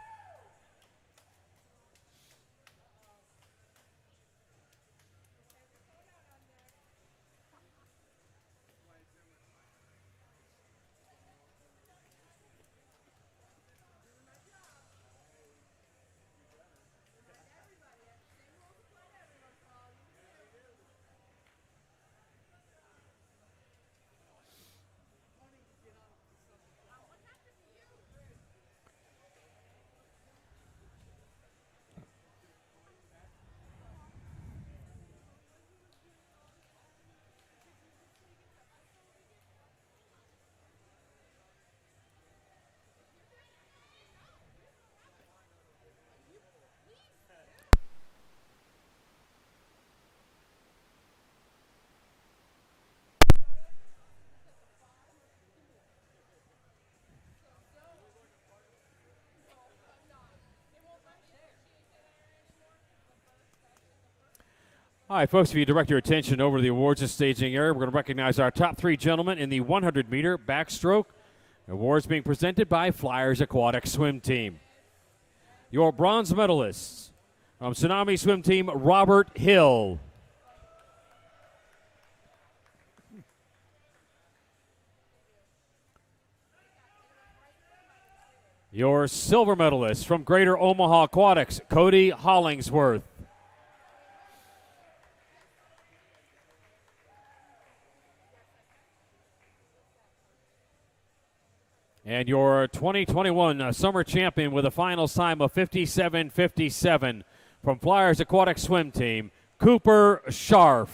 A: All right, folks, if you direct your attention over to the awards and staging area, we're going to recognize our top 3 gentlemen in the 100-meter backstroke. Awards being presented by Flyers Aquatic Swim Team. Your bronze medalists from Tsunami Swim Team, Robert Hill. Your silver medalist from Greater Omaha Aquatics, Cody Hollingsworth. And your 2021 summer champion with a finals time of 57.57 from Flyers Aquatic Swim Team, Cooper Scharf.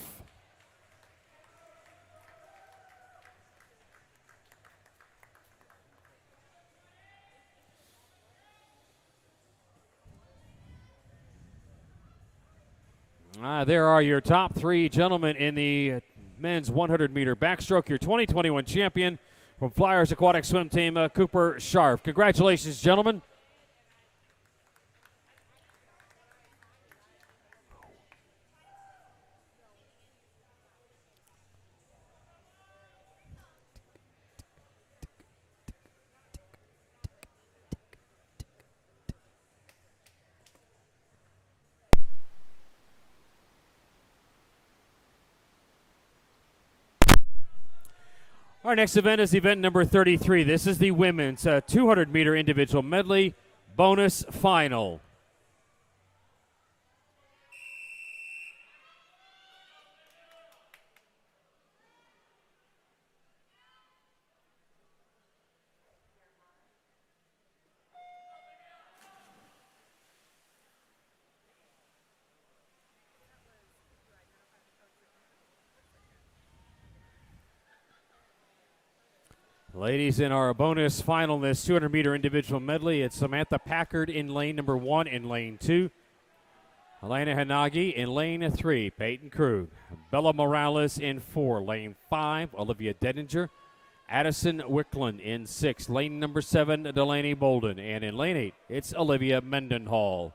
A: There are your top three gentlemen in the men's 100-meter backstroke. Your 2021 champion from Flyers Aquatic Swim Team, Cooper Scharf. Congratulations, gentlemen. Our next event is event number 33. This is the women's 200-meter individual medley bonus final. Ladies, in our bonus final in this 200-meter individual medley, it's Samantha Packard in lane number 1 and lane 2. Elena Hanagi in lane 3, Peyton Krug. Bella Morales in 4, lane 5, Olivia Dedinger. Addison Wickland in 6, lane number 7, Delaney Bolden. And in lane 8, it's Olivia Mendenhall.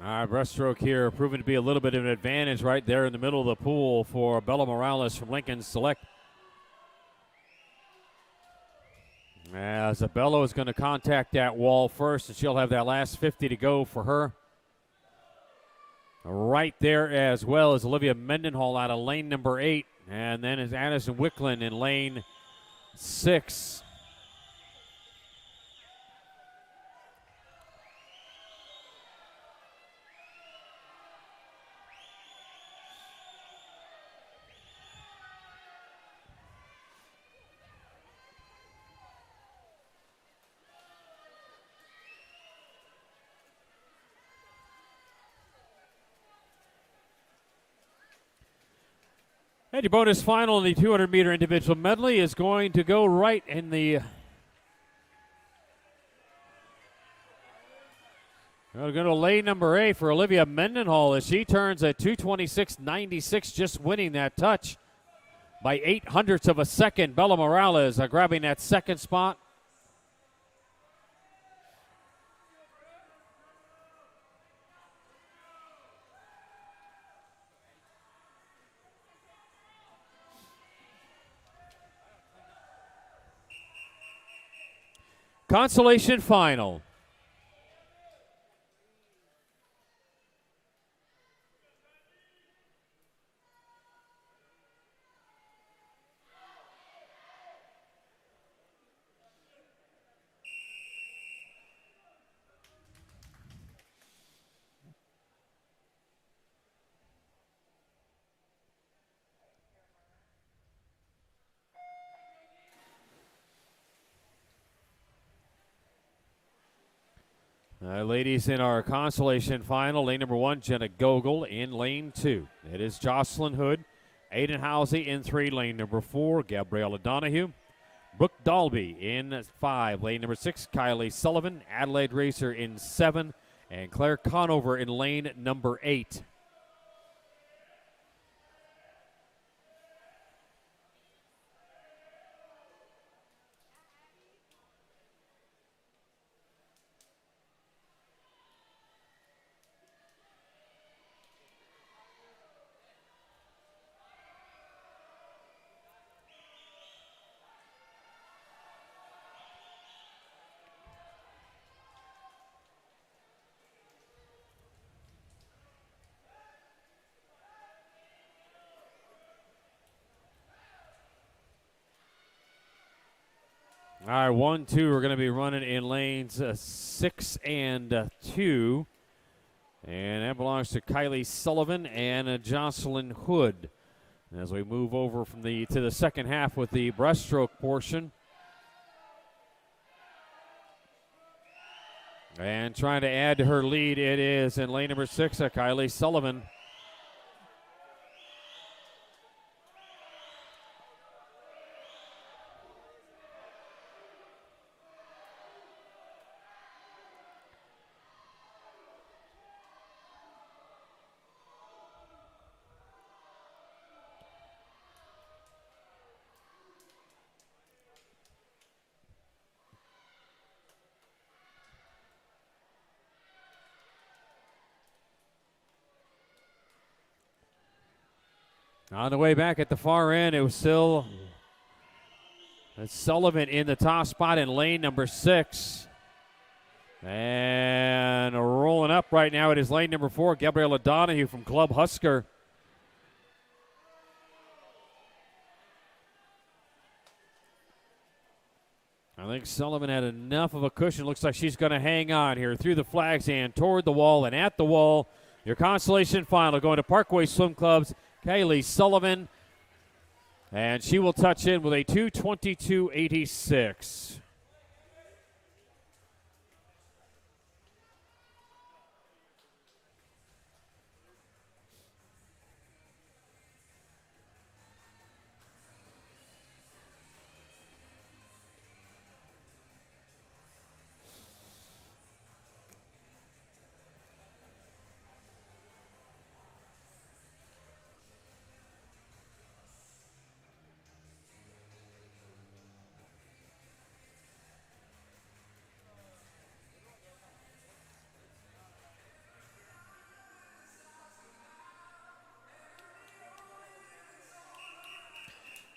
A: Breaststroke here proving to be a little bit of an advantage right there in the middle of the pool for Bella Morales from Lincoln Select. As Bella is going to contact that wall first, and she'll have that last 50 to go for her. Right there as well as Olivia Mendenhall out of lane number 8. And then is Addison Wickland in lane 6. And your bonus final in the 200-meter individual medley is going to go right in the... We'll go to lane number 8 for Olivia Mendenhall as she turns a 2:26.96, just winning that touch by 0.08 of a second. Bella Morales grabbing that second spot. Consolation final. Ladies, in our consolation final, lane number 1, Jenna Gogol in lane 2. It is Jocelyn Hood. Aiden Housey in 3, lane number 4, Gabriella Donahue. Brooke Dalby in 5, lane number 6, Kylie Sullivan. Adelaide Racer in 7, and Claire Conover in lane number 8. All right, 1, 2 are going to be running in lanes 6 and 2. And that belongs to Kylie Sullivan and Jocelyn Hood. As we move over from to the second half with the breaststroke portion. And trying to add to her lead, it is in lane number 6, Kylie Sullivan. On the way back at the far end, it was still Sullivan in the top spot in lane number 6. And rolling up right now, it is lane number 4, Gabriella Donahue from Club Husker. I think Sullivan had enough of a cushion. Looks like she's going to hang on here through the flags and toward the wall and at the wall. Your consolation final going to Parkway Swim Club's Kylie Sullivan, and she will touch in with a 2:22.86.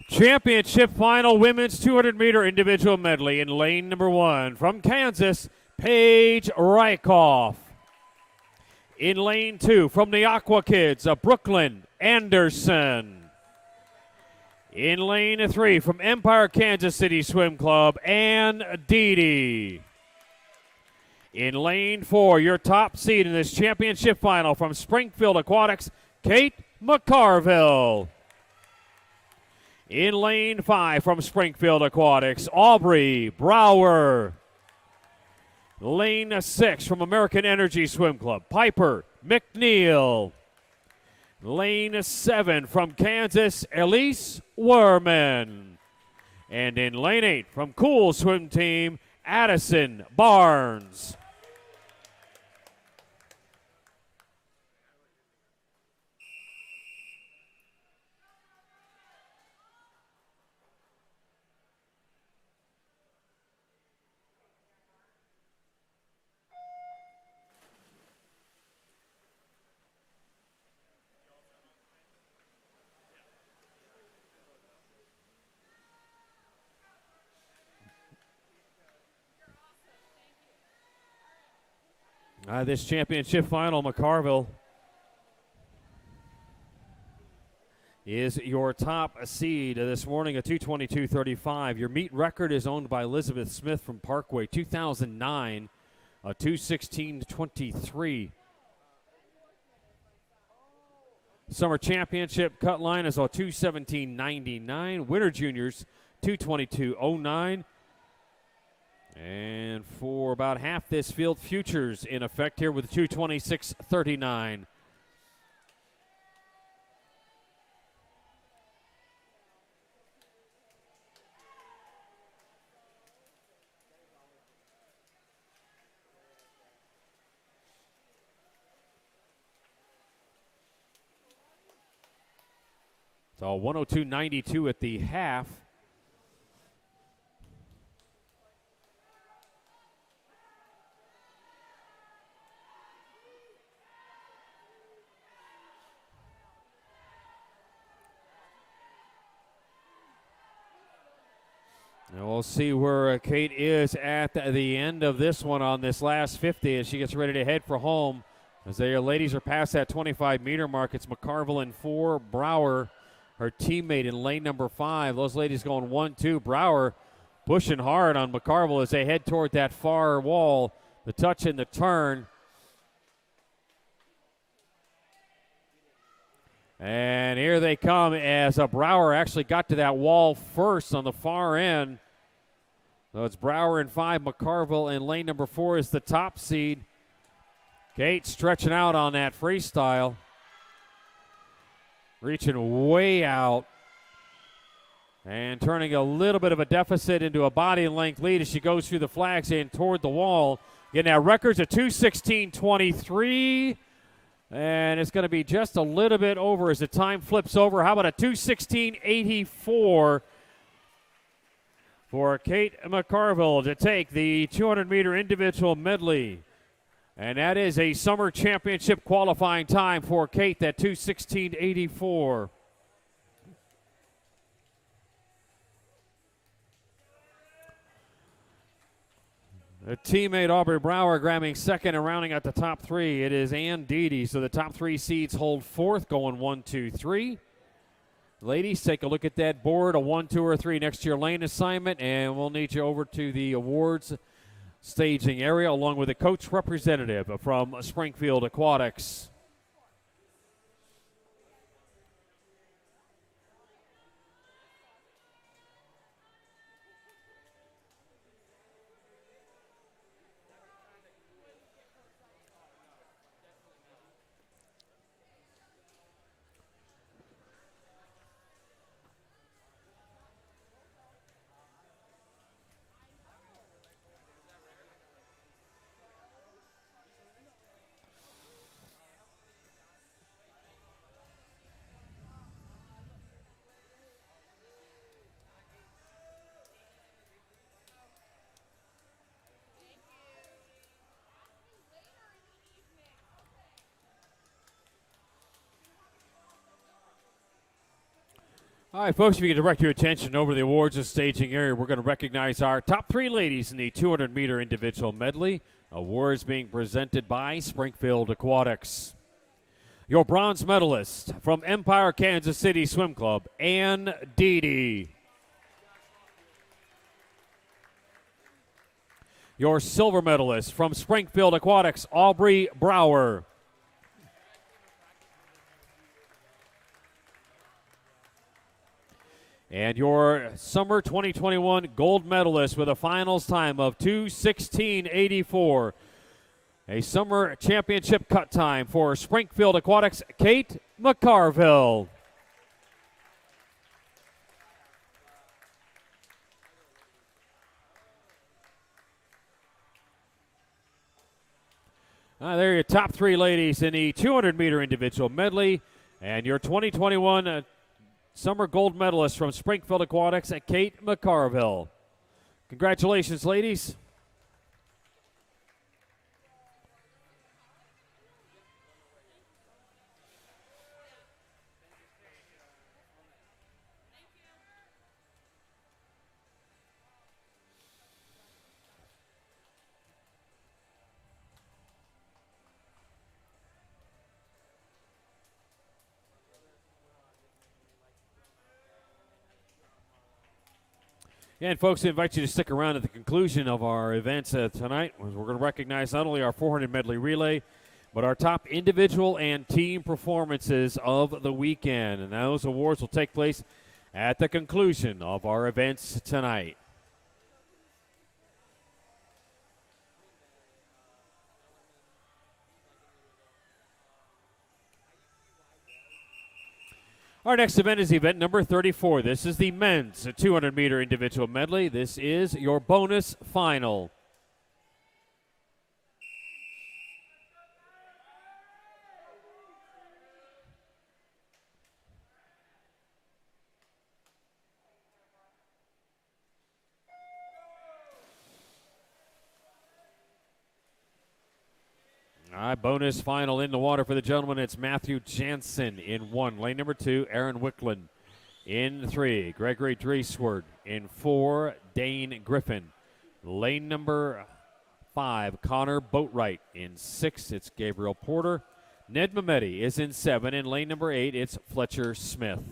A: Championship final women's 200-meter individual medley in lane number 1 from Kansas, Paige Rykoff. In lane 2 from the Aqua Kids, Brooklyn Anderson. In lane 3 from Empire Kansas City Swim Club, Ann Deedy. In lane 4, your top seed in this championship final from Springfield Aquatics, Kate McCarville. In lane 5 from Springfield Aquatics, Aubrey Brower. Lane 6 from American Energy Swim Club, Piper McNeil. Lane 7 from Kansas, Elise Werman. And in lane 8 from Cool Swim Team, Addison Barnes. This championship final, McCarville is your top seed this morning, a 2:22.35. Your meet record is owned by Elizabeth Smith from Parkway, 2009, a 2:16.23. Summer championship cut line is a 2:17.99. Winter juniors, 2:22.09. And for about half this field, futures in effect here with 226.39. So 102.92 at the half. And we'll see where Kate is at the end of this one on this last 50 as she gets ready to head for home. As the ladies are past that 25-meter mark, it's McCarville in 4, Brower, her teammate in lane number 5. Those ladies going 1-2. Brower pushing hard on McCarville as they head toward that far wall. The touch and the turn. And here they come as Brower actually got to that wall first on the far end. So it's Brower in 5, McCarville in lane number 4 is the top seed. Kate stretching out on that freestyle. Reaching way out and turning a little bit of a deficit into a body length lead as she goes through the flags and toward the wall. Getting that records at 2:16.23, and it's going to be just a little bit over as the time flips over. How about a 2:16.84 for Kate McCarville to take the 200-meter individual medley. And that is a summer championship qualifying time for Kate, that 2:16.84. The teammate Aubrey Brower grabbing second and rounding out the top 3. It is Ann Deedy. So the top 3 seeds hold fourth, going 1, 2, 3. Ladies, take a look at that board, a 1, 2, or 3 next to your lane assignment, and we'll need you over to the awards staging area along with a coach representative from Springfield Aquatics. All right, folks, if you can direct your attention over the awards and staging area, we're going to recognize our top 3 ladies in the 200-meter individual medley. Awards being presented by Springfield Aquatics. Your bronze medalist from Empire, Kansas City Swim Club, Ann Deedy. Your silver medalist from Springfield Aquatics, Aubrey Brower. And your summer 2021 gold medalist with a finals time of 2:16.84. A summer championship cut time for Springfield Aquatics, Kate McCarville. There are your top 3 ladies in the 200-meter individual medley. And your 2021 summer gold medalist from Springfield Aquatics, Kate McCarville. Congratulations, ladies. And folks, I invite you to stick around at the conclusion of our events tonight. We're going to recognize not only our 400 medley relay, but our top individual and team performances of the weekend. And those awards will take place at the conclusion of our events tonight. Our next event is event number 34. This is the men's 200-meter individual medley. This is your bonus final. All right, bonus final in the water for the gentlemen. It's Matthew Jansen in 1. Lane number 2, Aaron Wickland. In 3, Gregory Dreesward. In 4, Dane Griffin. Lane number 5, Connor Boatwright. In 6, it's Gabriel Porter. Ned Mehmedi is in 7. In lane number 8, it's Fletcher Smith.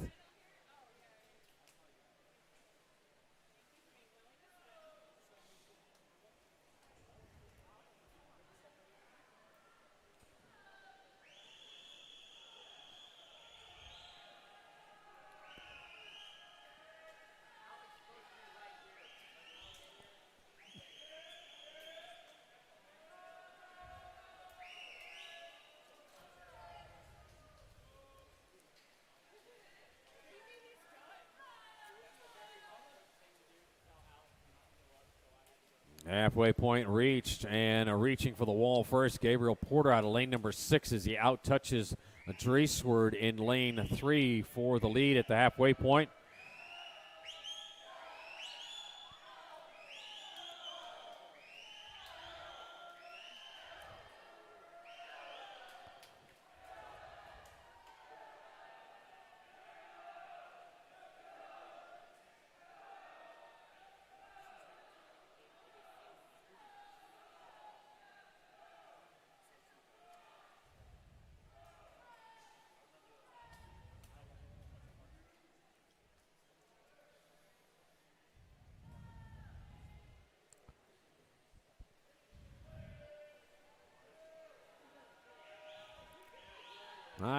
A: Halfway point reached, and reaching for the wall first. Gabriel Porter out of lane number 6 as he out-touches Dreesward in lane 3 for the lead at the halfway point.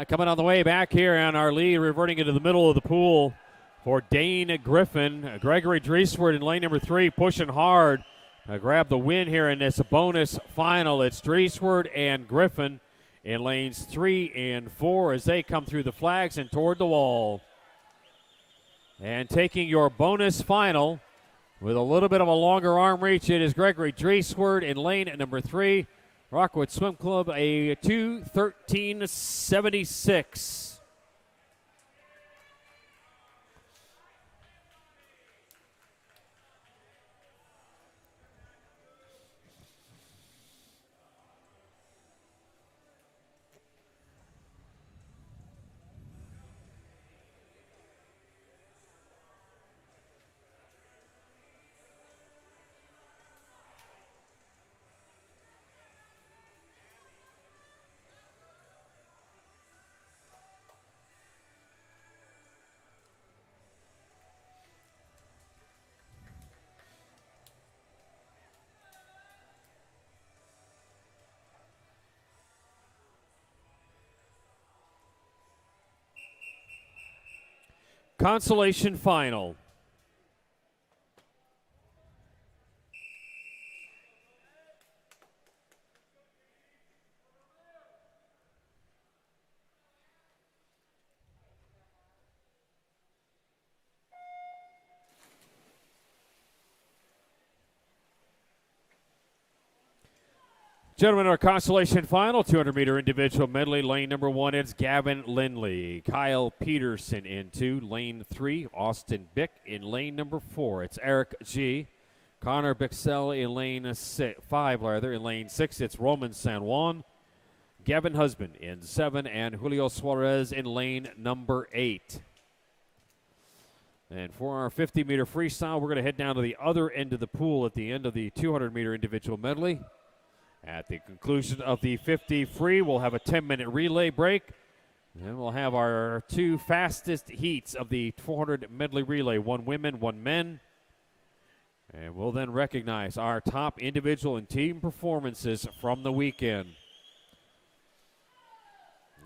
A: Coming on the way back here on our lead, reverting into the middle of the pool for Dane Griffin. Gregory Dreesward in lane number 3, pushing hard. Grab the win here in this bonus final. It's Dreesward and Griffin in lanes 3 and 4 as they come through the flags and toward the wall. And taking your bonus final with a little bit of a longer arm reach, it is Gregory Dreesward in lane number 3. Rockwood Swim Club, a 2:13.76. Consolation final. Gentlemen, our consolation final, 200-meter individual medley, lane number 1, it's Gavin Lindley. Kyle Peterson in 2. Lane 3, Austin Bick in lane number 4. It's Eric G. Connor Bixell in lane 5, in lane 6, it's Roman San Juan. Gavin Husband in 7, and Julio Suarez in lane number 8. And for our 50-meter freestyle, we're going to head down to the other end of the pool at the end of the 200-meter individual medley. At the conclusion of the 50 free, we'll have a 10-minute relay break. Then we'll have our 2 fastest heats of the 400 medley relay, 1 women, 1 men. And we'll then recognize our top individual and team performances from the weekend.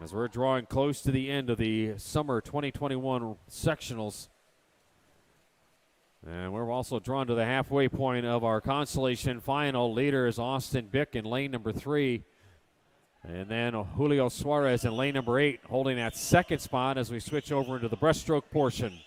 A: As we're drawing close to the end of the summer 2021 sectionals. And we're also drawn to the halfway point of our consolation final. Leader is Austin Bick in lane number 3. And then Julio Suarez in lane number 8 holding that second spot as we switch over into the breaststroke portion.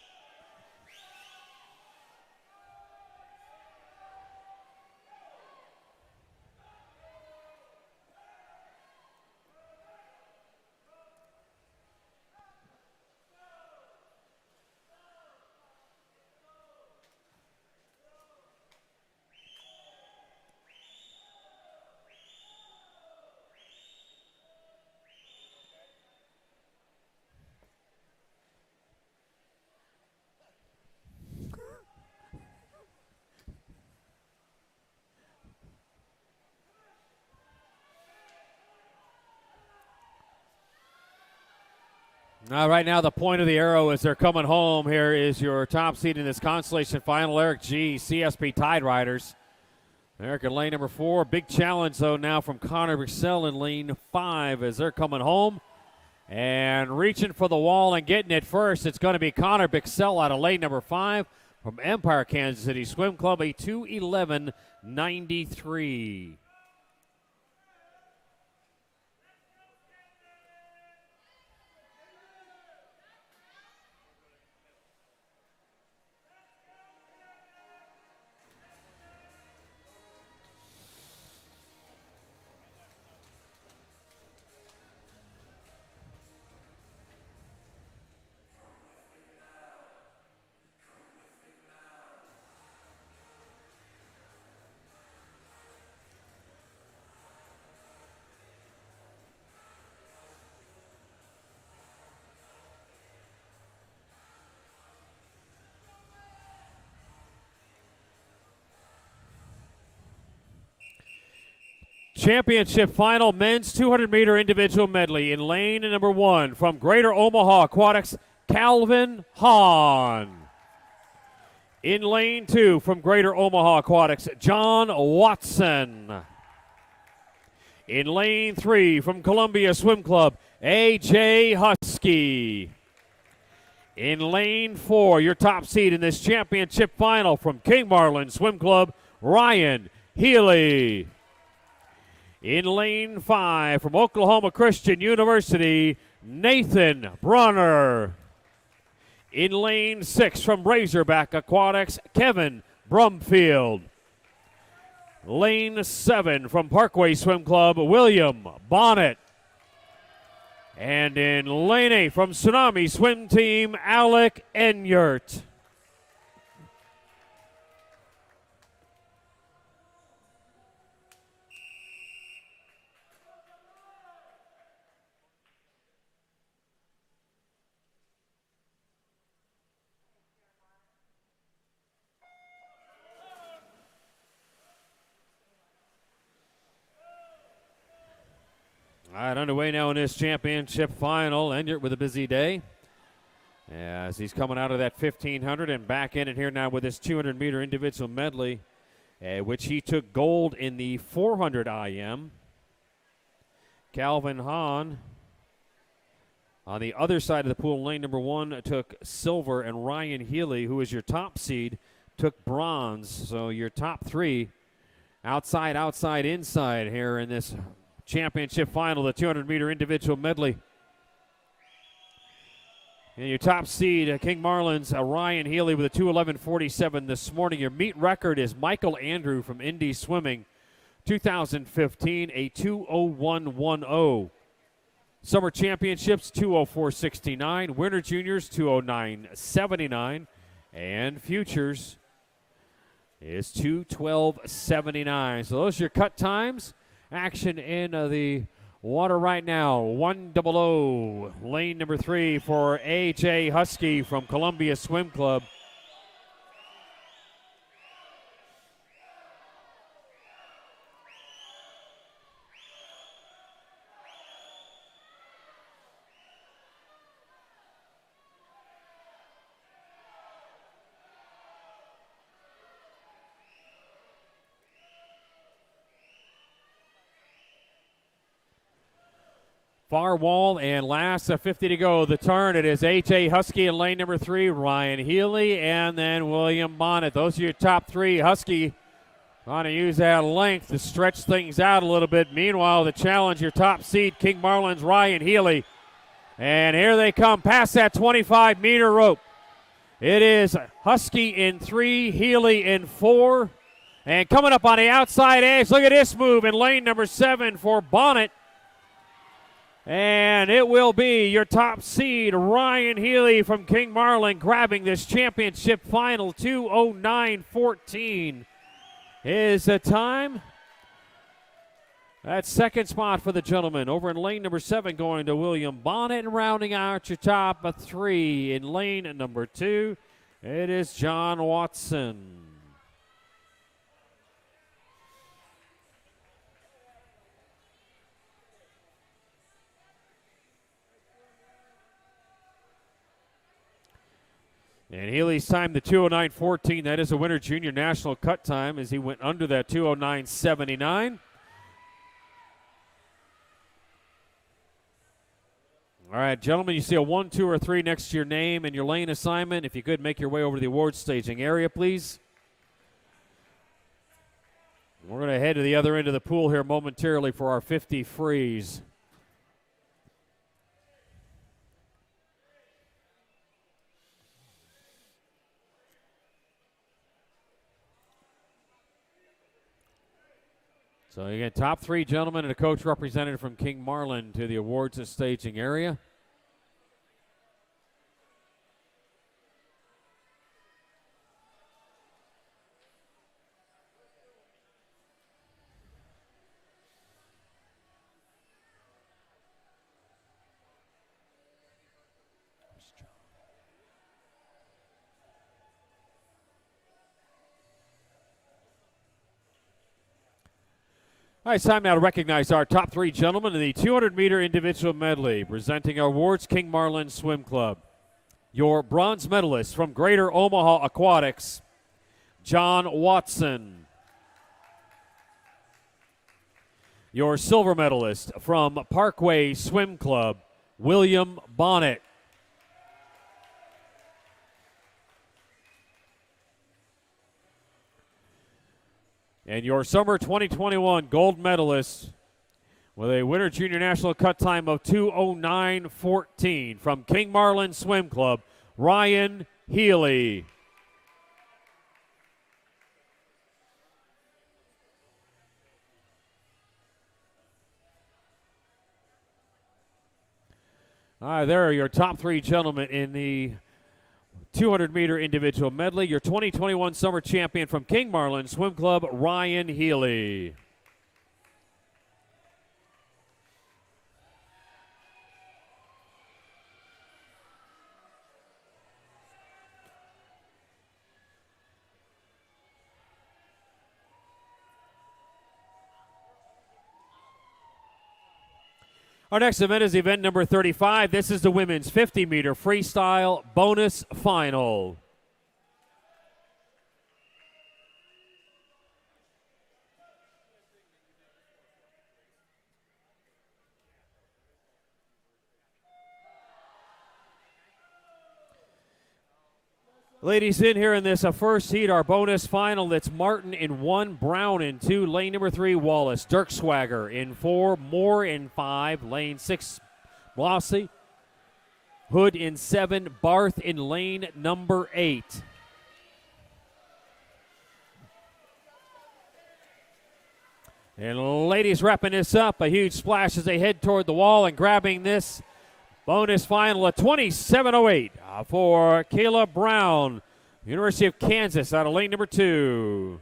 A: Right now, the point of the arrow as they're coming home here is your top seed in this consolation final, Eric G. CSP Tide Riders. Eric in lane number 4. Big challenge, though, now from Connor Bixell in lane 5 as they're coming home. And reaching for the wall and getting it first, it's going to be Connor Bixell out of lane number 5 from Empire, Kansas City Swim Club, a 2:11.93. Championship final, men's 200-meter individual medley in lane number 1 from Greater Omaha Aquatics, Calvin Hahn. In lane 2 from Greater Omaha Aquatics, John Watson. In lane 3 from Columbia Swim Club, A.J. Husky. In lane 4, your top seed in this championship final from King Marlin Swim Club, Ryan Healy. In lane 5 from Oklahoma Christian University, Nathan Brunner. In lane 6 from Razorback Aquatics, Kevin Brumfield. Lane 7 from Parkway Swim Club, William Bonnet. And in lane 8 from Tsunami Swim Team, Alec Enyart. All right, underway now in this championship final. Enyart with a busy day as he's coming out of that 1,500 and back in it here now with his 200-meter individual medley, which he took gold in the 400 IM. Calvin Hahn on the other side of the pool, lane number 1, took silver, and Ryan Healy, who is your top seed, took bronze. So your top 3 outside, inside here in this championship final, the 200-meter individual medley. And your top seed, King Marlin's Ryan Healy with a 2:11.47 this morning. Your meet record is Michael Andrew from Indy Swimming, 2015, a 2:01.10. Summer Championships, 2:04.69. Winter Juniors, 2:09.79. And Futures is 2:12.79. So those are your cut times. Action in the water right now. 1:00, lane number 3 for A.J. Husky from Columbia Swim Club. Far wall and last 50 to go. The turn, it is A.J. Husky in lane number 3, Ryan Healy, and then William Bonnet. Those are your top 3. Husky Trying to use that length to stretch things out a little bit. Meanwhile, the challenger top seed, King Marlin's Ryan Healy. And here they come past that 25-meter rope. It is Husky in 3, Healy in 4. And coming up on the outside edge, look at this move in lane number 7 for Bonnet. And it will be your top seed, Ryan Healy from King Marlin, grabbing this championship final. 2:09.14 is the time. That second spot for the gentleman. Over in lane number 7 going to William Bonnet, and rounding out your top of 3 in lane number 2, it is John Watson. And Healy's time, the 2:09.14. That is a winter junior national cut time as he went under that 2:09.79. All right, gentlemen, you see a 1, 2, or 3 next to your name and your lane assignment. If you could make your way over to the awards staging area, please. We're going to head to the other end of the pool here momentarily for our 50 frees. So again, top 3 gentlemen and a coach representative from King Marlin to the awards and staging area. All right, it's time now to recognize our top 3 gentlemen in the 200-meter individual medley. Presenting our awards, King Marlin Swim Club. Your bronze medalist from Greater Omaha Aquatics, John Watson. Your silver medalist from Parkway Swim Club, William Bonnet. And your summer 2021 gold medalist with a winter junior national cut time of 2:09.14 from King Marlin Swim Club, Ryan Healy. All right, there are your top 3 gentlemen in the 200-meter individual medley. Your 2021 summer champion from King Marlin Swim Club, Ryan Healy. Our next event is event number 35. This is the women's 50-meter freestyle bonus final. Ladies, in here in this first heat, our bonus final, that's Martin in 1, Brown in 2, lane number 3, Wallace, Dirk Swagger in 4, Moore in 5, lane 6, Blossy, Hood in 7, Barth in lane number 8. And ladies wrapping this up, a huge splash as they head toward the wall and grabbing this bonus final at 27:08 for Kayla Brown, University of Kansas, out of lane number 2.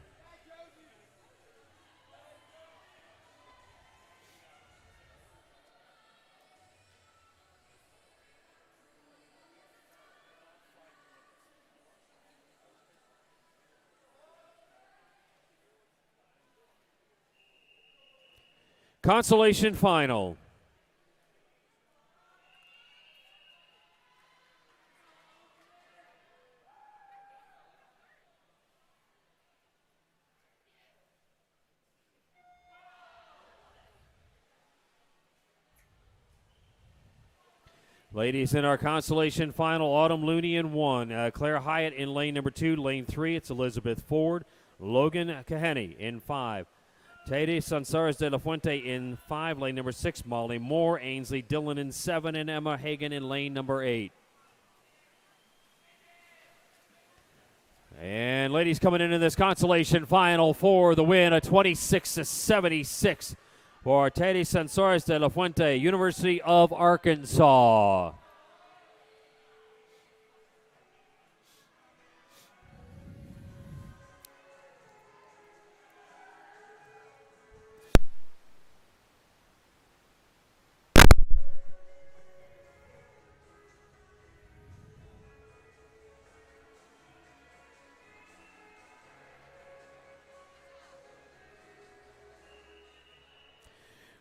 A: Consolation final. Ladies, in our consolation final, Autumn Looney in 1, Claire Hyatt in lane number 2, lane 3, it's Elizabeth Ford, Logan Kaheny in 5. Tede Sansares de la Fuente in 5, lane number 6. Molly Moore, Ainsley Dillon in 7, and Emma Hagan in lane number 8. And ladies coming into this consolation final for the win, a 26-76 for Tede Sansares de la Fuente, University of Arkansas.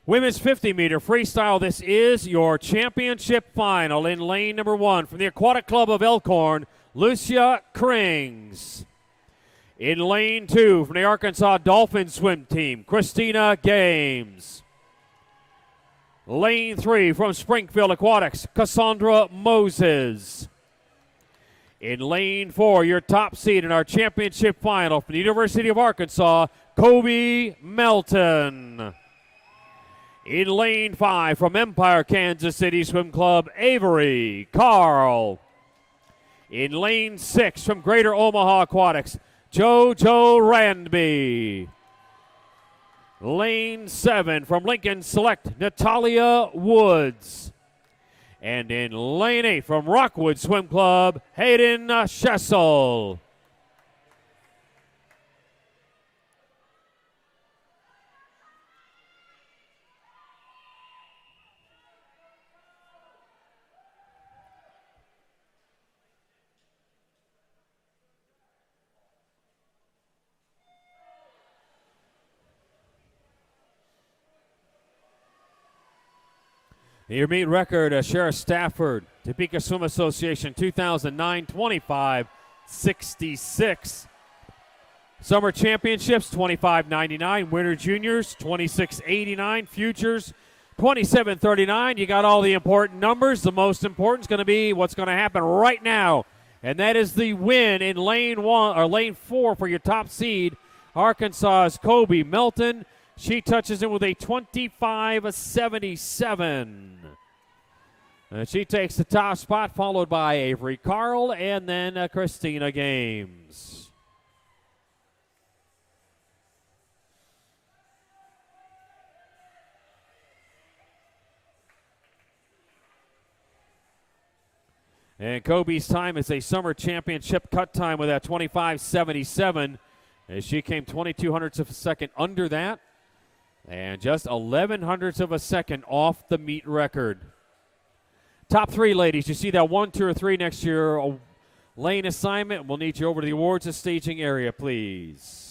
A: Women's 50-meter freestyle, this is your championship final in lane number 1 from the Aquatic Club of Elkhorn, Lucia Krings. In lane 2 from the Arkansas Dolphin Swim Team, Christina Games. Lane 3 from Springfield Aquatics, Cassandra Moses. In lane 4, your top seed in our championship final from the University of Arkansas, Kobe Melton. In lane 5 from Empire Kansas City Swim Club, Avery Carl. In lane 6 from Greater Omaha Aquatics, JoJo Randby. Lane 7 from Lincoln Select, Natalia Woods. And in lane 8 from Rockwood Swim Club, Hayden Schessel. Your meet record, Sheriff Stafford, Topeka Swim Association, 2009, 25.66. Summer Championships, 25.99. Winter Juniors, 26.89. Futures, 27.39. You got all the important numbers. The most important is going to be what's going to happen right now, and that is the win in lane 1 or lane 4 for your top seed, Arkansas's Kobe Melton. She touches it with a 25.77. She takes the top spot, followed by Avery Carl and then Christina Games. And Kobe's time is a summer championship cut time with that 25.77, as she came 22 hundredths of a second under that, and just 11 hundredths of a second off the meet record. Top 3, ladies. You see that 1, 2, or 3 next to your lane assignment. We'll need you over to the awards and staging area, please.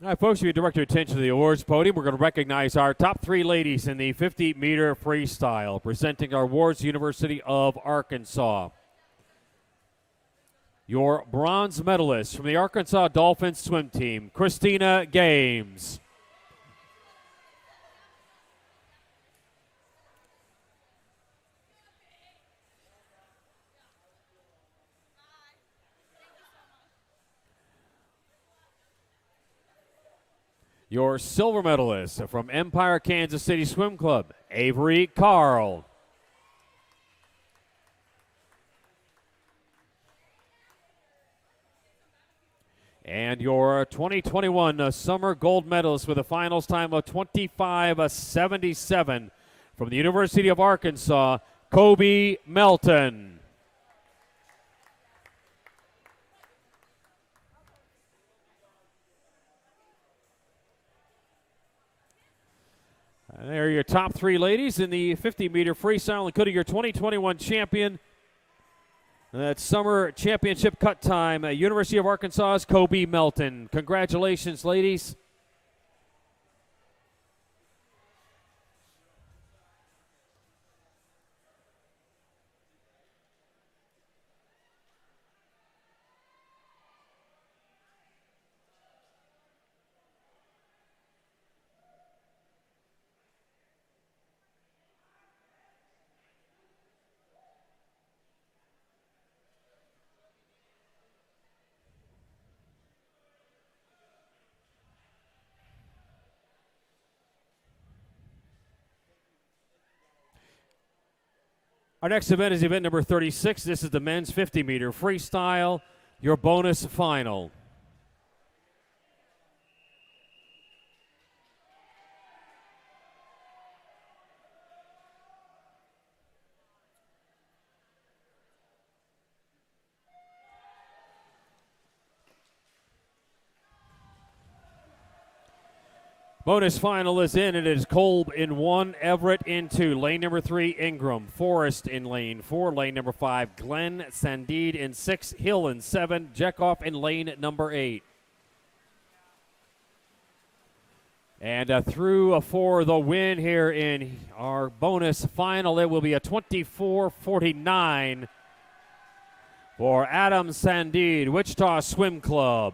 A: All right, folks, if you direct your attention to the awards podium, we're going to recognize our top 3 ladies in the 50-meter freestyle, presenting our awards, University of Arkansas. Your bronze medalist from the Arkansas Dolphin Swim Team, Christina Games. Your silver medalist from Empire Kansas City Swim Club, Avery Carl. And your 2021 summer gold medalist with a finals time of 25.77 from the University of Arkansas, Kobe Melton. There are your top 3 ladies in the 50-meter freestyle, including your 2021 champion, That's summer championship cut time. University of Arkansas's Kobe Melton. Congratulations, ladies. Our next event is event number 36. This is the men's 50-meter freestyle, your bonus final. Bonus final is in. It is Kolb in 1, Everett in 2. Lane number 3, Ingram. Forrest in lane 4. Lane number 5, Glenn. Sandid in 6. Hill in 7. Jekoff in lane number 8. And through for the win here in our bonus final, it will be a 24-49 for Adam Sandid, Wichita Swim Club.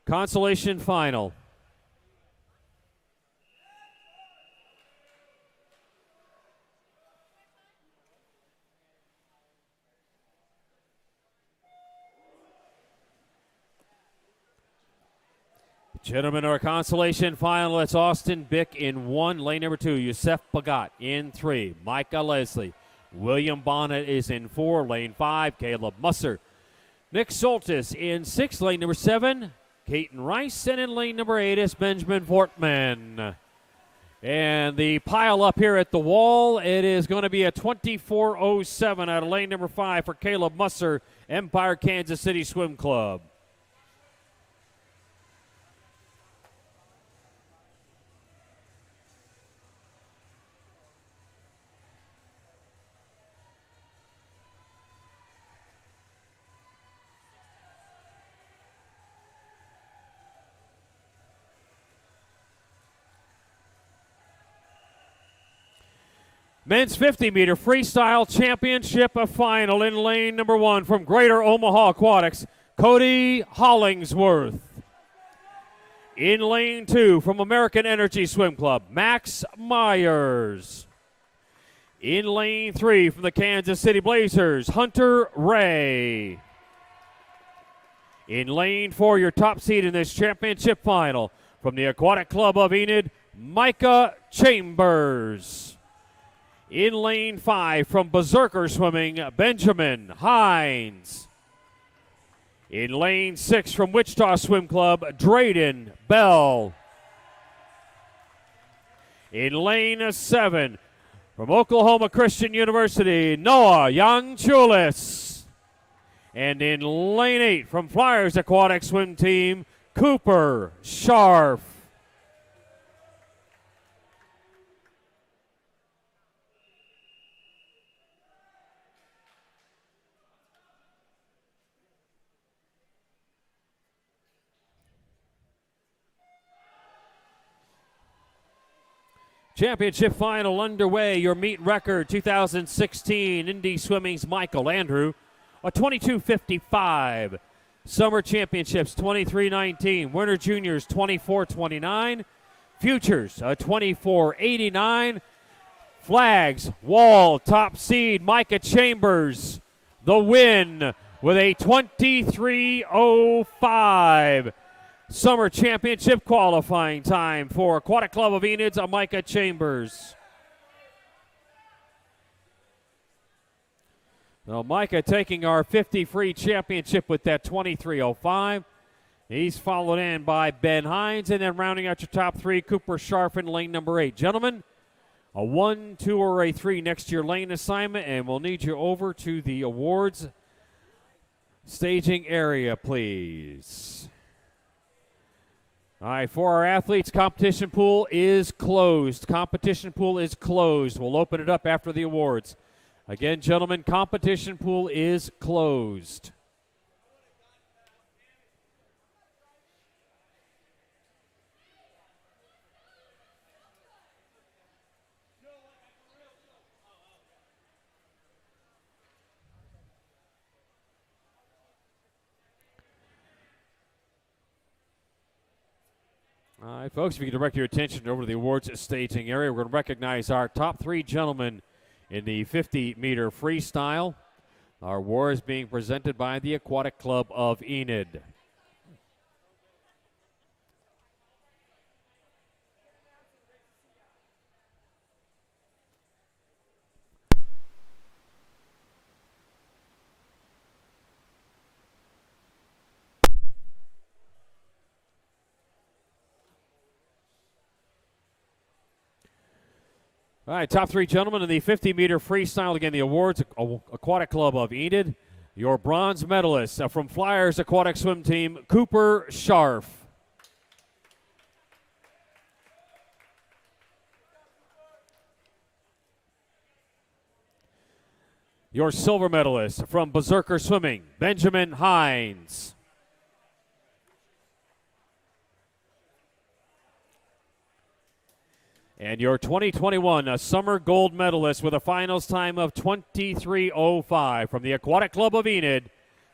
A: Consolation final. Gentlemen, our consolation final, it's Austin Bick in 1. Lane number 2, Yusef Bagat in 3. Micah Leslie. William Bonnet is in 4. Lane 5, Caleb Musser. Nick Soltis in 6. Lane number 7, Caton Rice, and in lane number 8 is Benjamin Fortman. And the pile up here at the wall, it is going to be a 24:07 out of lane number 5 for Caleb Musser, Empire Kansas City Swim Club. Men's 50-meter freestyle championship final in lane number 1 from Greater Omaha Aquatics, Cody Hollingsworth. In lane 2 from American Energy Swim Club, Max Myers. In lane 3 from the Kansas City Blazers, Hunter Ray. In lane 4, your top seed in this championship final from the Aquatic Club of Enid, Micah Chambers. In lane 5 from Berserker Swimming, Benjamin Hines. In lane 6 from Wichita Swim Club, Drayden Bell. In lane 7 from Oklahoma Christian University, Noah Youngchulis. And in lane 8 from Flyers Aquatic Swim Team, Cooper Scharf. Championship final underway. Your meet record 2016 Indy Swimming's Michael Andrew, a 22:55. Summer Championships 23:19. Winter Juniors 24:29. Futures a 24:89. Flags, Wall, top seed Micah Chambers, the win with a 23:05. Summer Championship qualifying time for Aquatic Club of Enid's Micah Chambers. Now Micah taking our 50 free championship with that 23:05. He's followed in by Ben Hines, and then rounding out your top 3, Cooper Scharf in lane number 8. Gentlemen, a 1, 2, or a 3 next to your lane assignment, and we'll need you over to the awards staging area, please. All right, for our athletes, competition pool is closed. Competition pool is closed. We'll open it up after the awards. Again, gentlemen, competition pool is closed. All right, folks, if you can direct your attention over to the awards staging area, we're going to recognize our top 3 gentlemen in the 50-meter freestyle. Our award is being presented by the Aquatic Club of Enid. All right, top 3 gentlemen in the 50-meter freestyle. Again, the awards, Aquatic Club of Enid. Your bronze medalist from Flyers Aquatic Swim Team, Cooper Scharf. Your silver medalist from Berserker Swimming, Benjamin Hines. And your 2021 Summer Gold Medalist with a finals time of 23:05 from the Aquatic Club of Enid,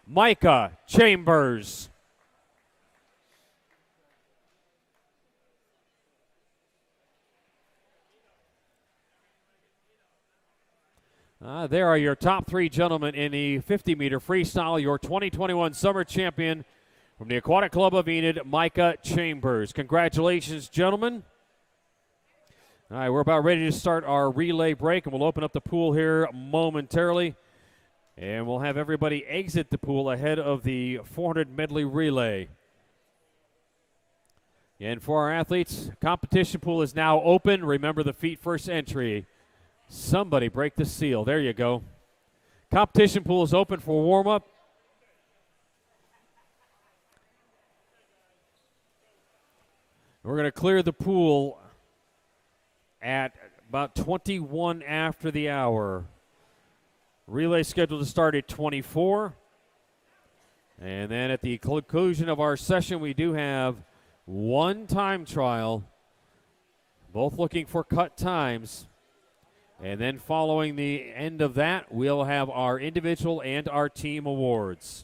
A: Micah Chambers. There are your top 3 gentlemen in the 50-meter freestyle. Your 2021 Summer Champion from the Aquatic Club of Enid, Micah Chambers. Congratulations, gentlemen. All right, we're about ready to start our relay break, and we'll open up the pool here momentarily. And we'll have everybody exit the pool ahead of the 400 medley relay. And for our athletes, competition pool is now open. Remember the feet first entry. Somebody break the seal. There you go. Competition pool is open for warm-up. We're going to clear the pool at about 21 after the hour. Relay scheduled to start at 24. And then at the conclusion of our session, we do have one time trial, both looking for cut times. And then following the end of that, we'll have our individual and our team awards.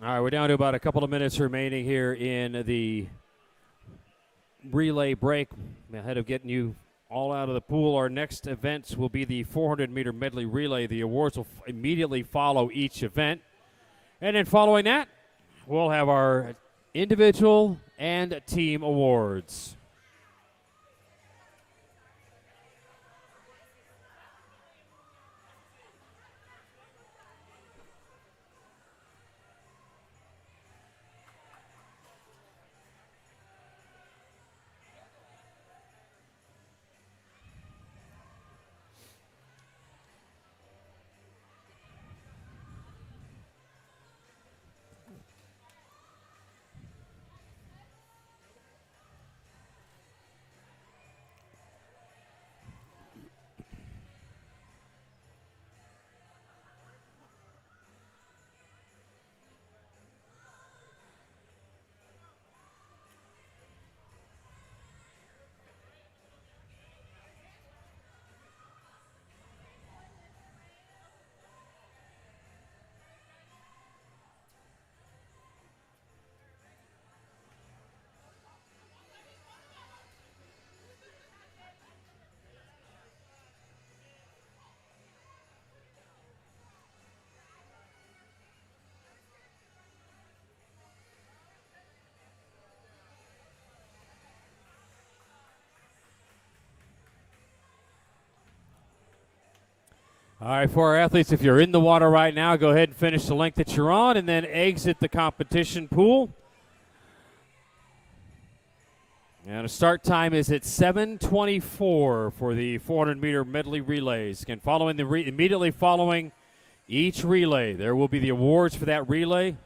A: All right, we're down to about a couple of minutes remaining here in the relay break. Ahead of getting you all out of the pool, our next events will be the 400-meter medley relay. The awards will immediately follow each event. And then following that, we'll have our individual and team awards. All right, for our athletes, if you're in the water right now, go ahead and finish the length that you're on and then exit the competition pool. And the start time is at 7:24 for the 400-meter medley relays. Again, immediately following each relay, there will be the awards for that relay.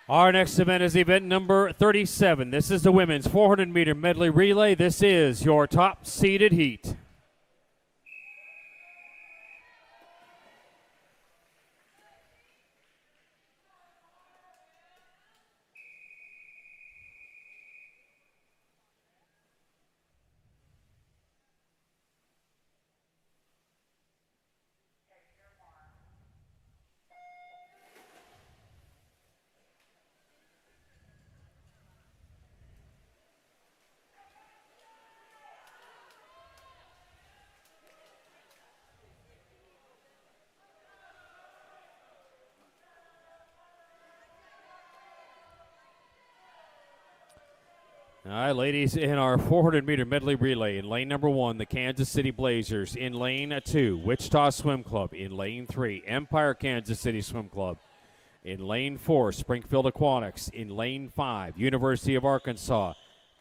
A: Our next event is event number 37. This is the women's 400-meter medley relay. This is your top-seeded heat. All right, ladies, in our 400-meter medley relay, in lane number 1, the Kansas City Blazers. In lane 2, Wichita Swim Club. In lane 3, Empire Kansas City Swim Club. In lane 4, Springfield Aquatics. In lane 5, University of Arkansas.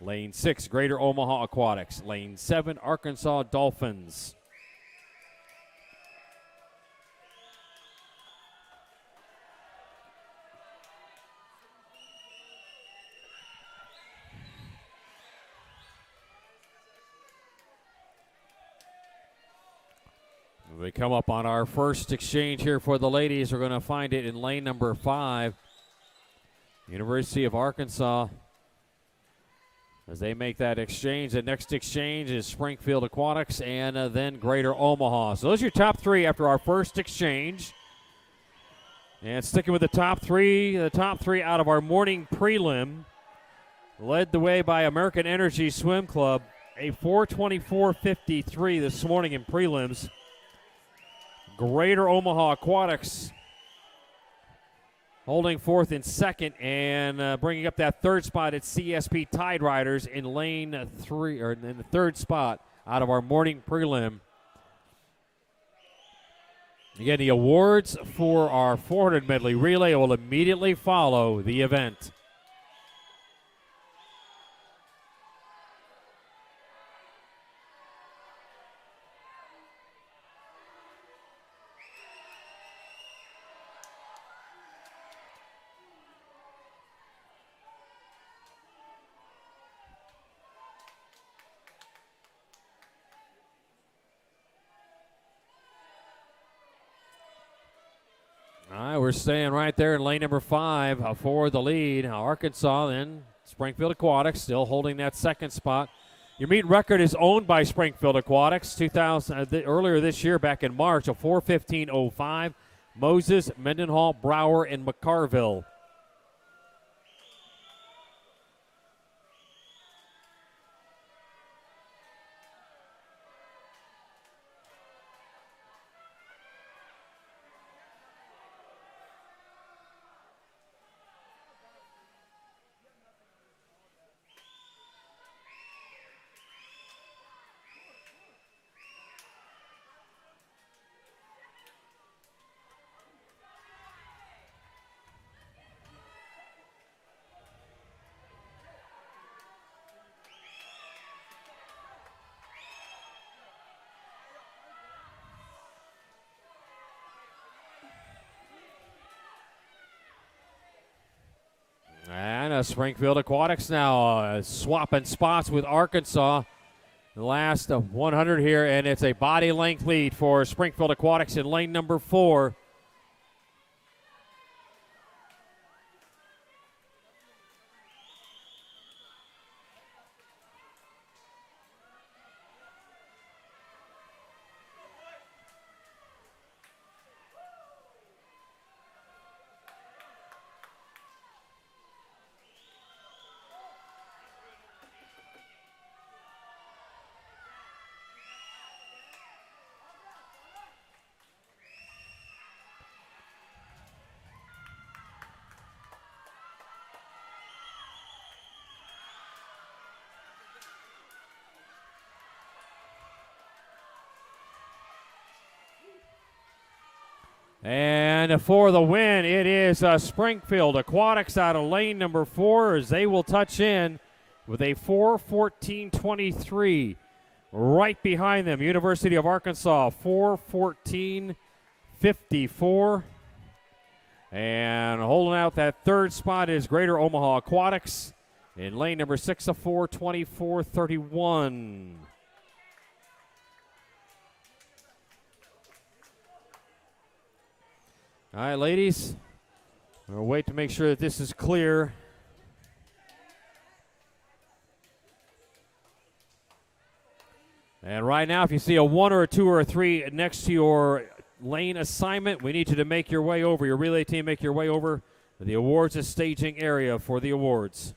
A: Lane 6, Greater Omaha Aquatics. Lane 7, Arkansas Dolphins. We come up on our first exchange here for the ladies. We're going to find it in lane number 5. University of Arkansas. As they make that exchange, the next exchange is Springfield Aquatics and then Greater Omaha. So those are your top 3 after our first exchange. And sticking with the top 3 out of our morning prelim, led the way by American Energy Swim Club, a 4:24.53 this morning in prelims. Greater Omaha Aquatics holding fourth in second and bringing up that third spot at CSP Tide Riders in lane 3, or in the third spot out of our morning prelim. Again, the awards for our 400 medley relay will immediately follow the event. All right, we're staying right there in lane number 5 for the lead. Arkansas, then Springfield Aquatics still holding that second spot. Your meet record is owned by Springfield Aquatics. Earlier this year, back in March, a 4:15.05. Moses, Mendenhall, Brower, and McCarville. And Springfield Aquatics now swapping spots with Arkansas. The last 100 here, and it's a body length lead for Springfield Aquatics in lane number 4. And for the win, it is Springfield Aquatics out of lane number 4 as they will touch in with a 4:14.23. Right behind them, University of Arkansas, 4:14.54. And holding out that third spot is Greater Omaha Aquatics in lane number 6, a 4:24.31. All right, ladies, we'll wait to make sure that this is clear. And right now, if you see a 1 or a 2 or a 3 next to your lane assignment, we need you to make your way over, your relay team make your way over to the awards and staging area for the awards.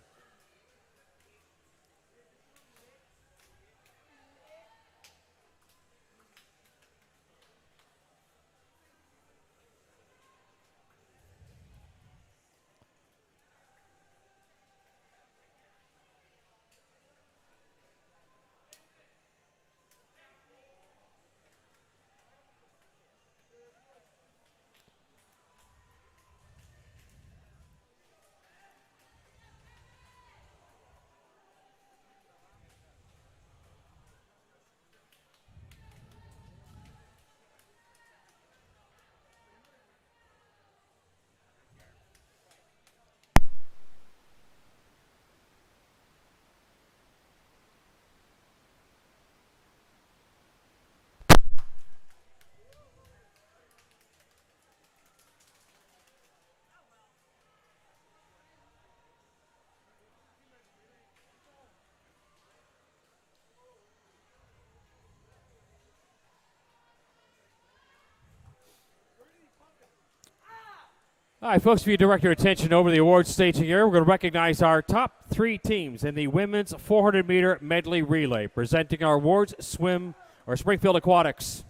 A: All right, folks, if you direct your attention over the awards staging area, we're going to recognize our top 3 teams in the women's 400-meter medley relay. Presenting our awards, Springfield Aquatics.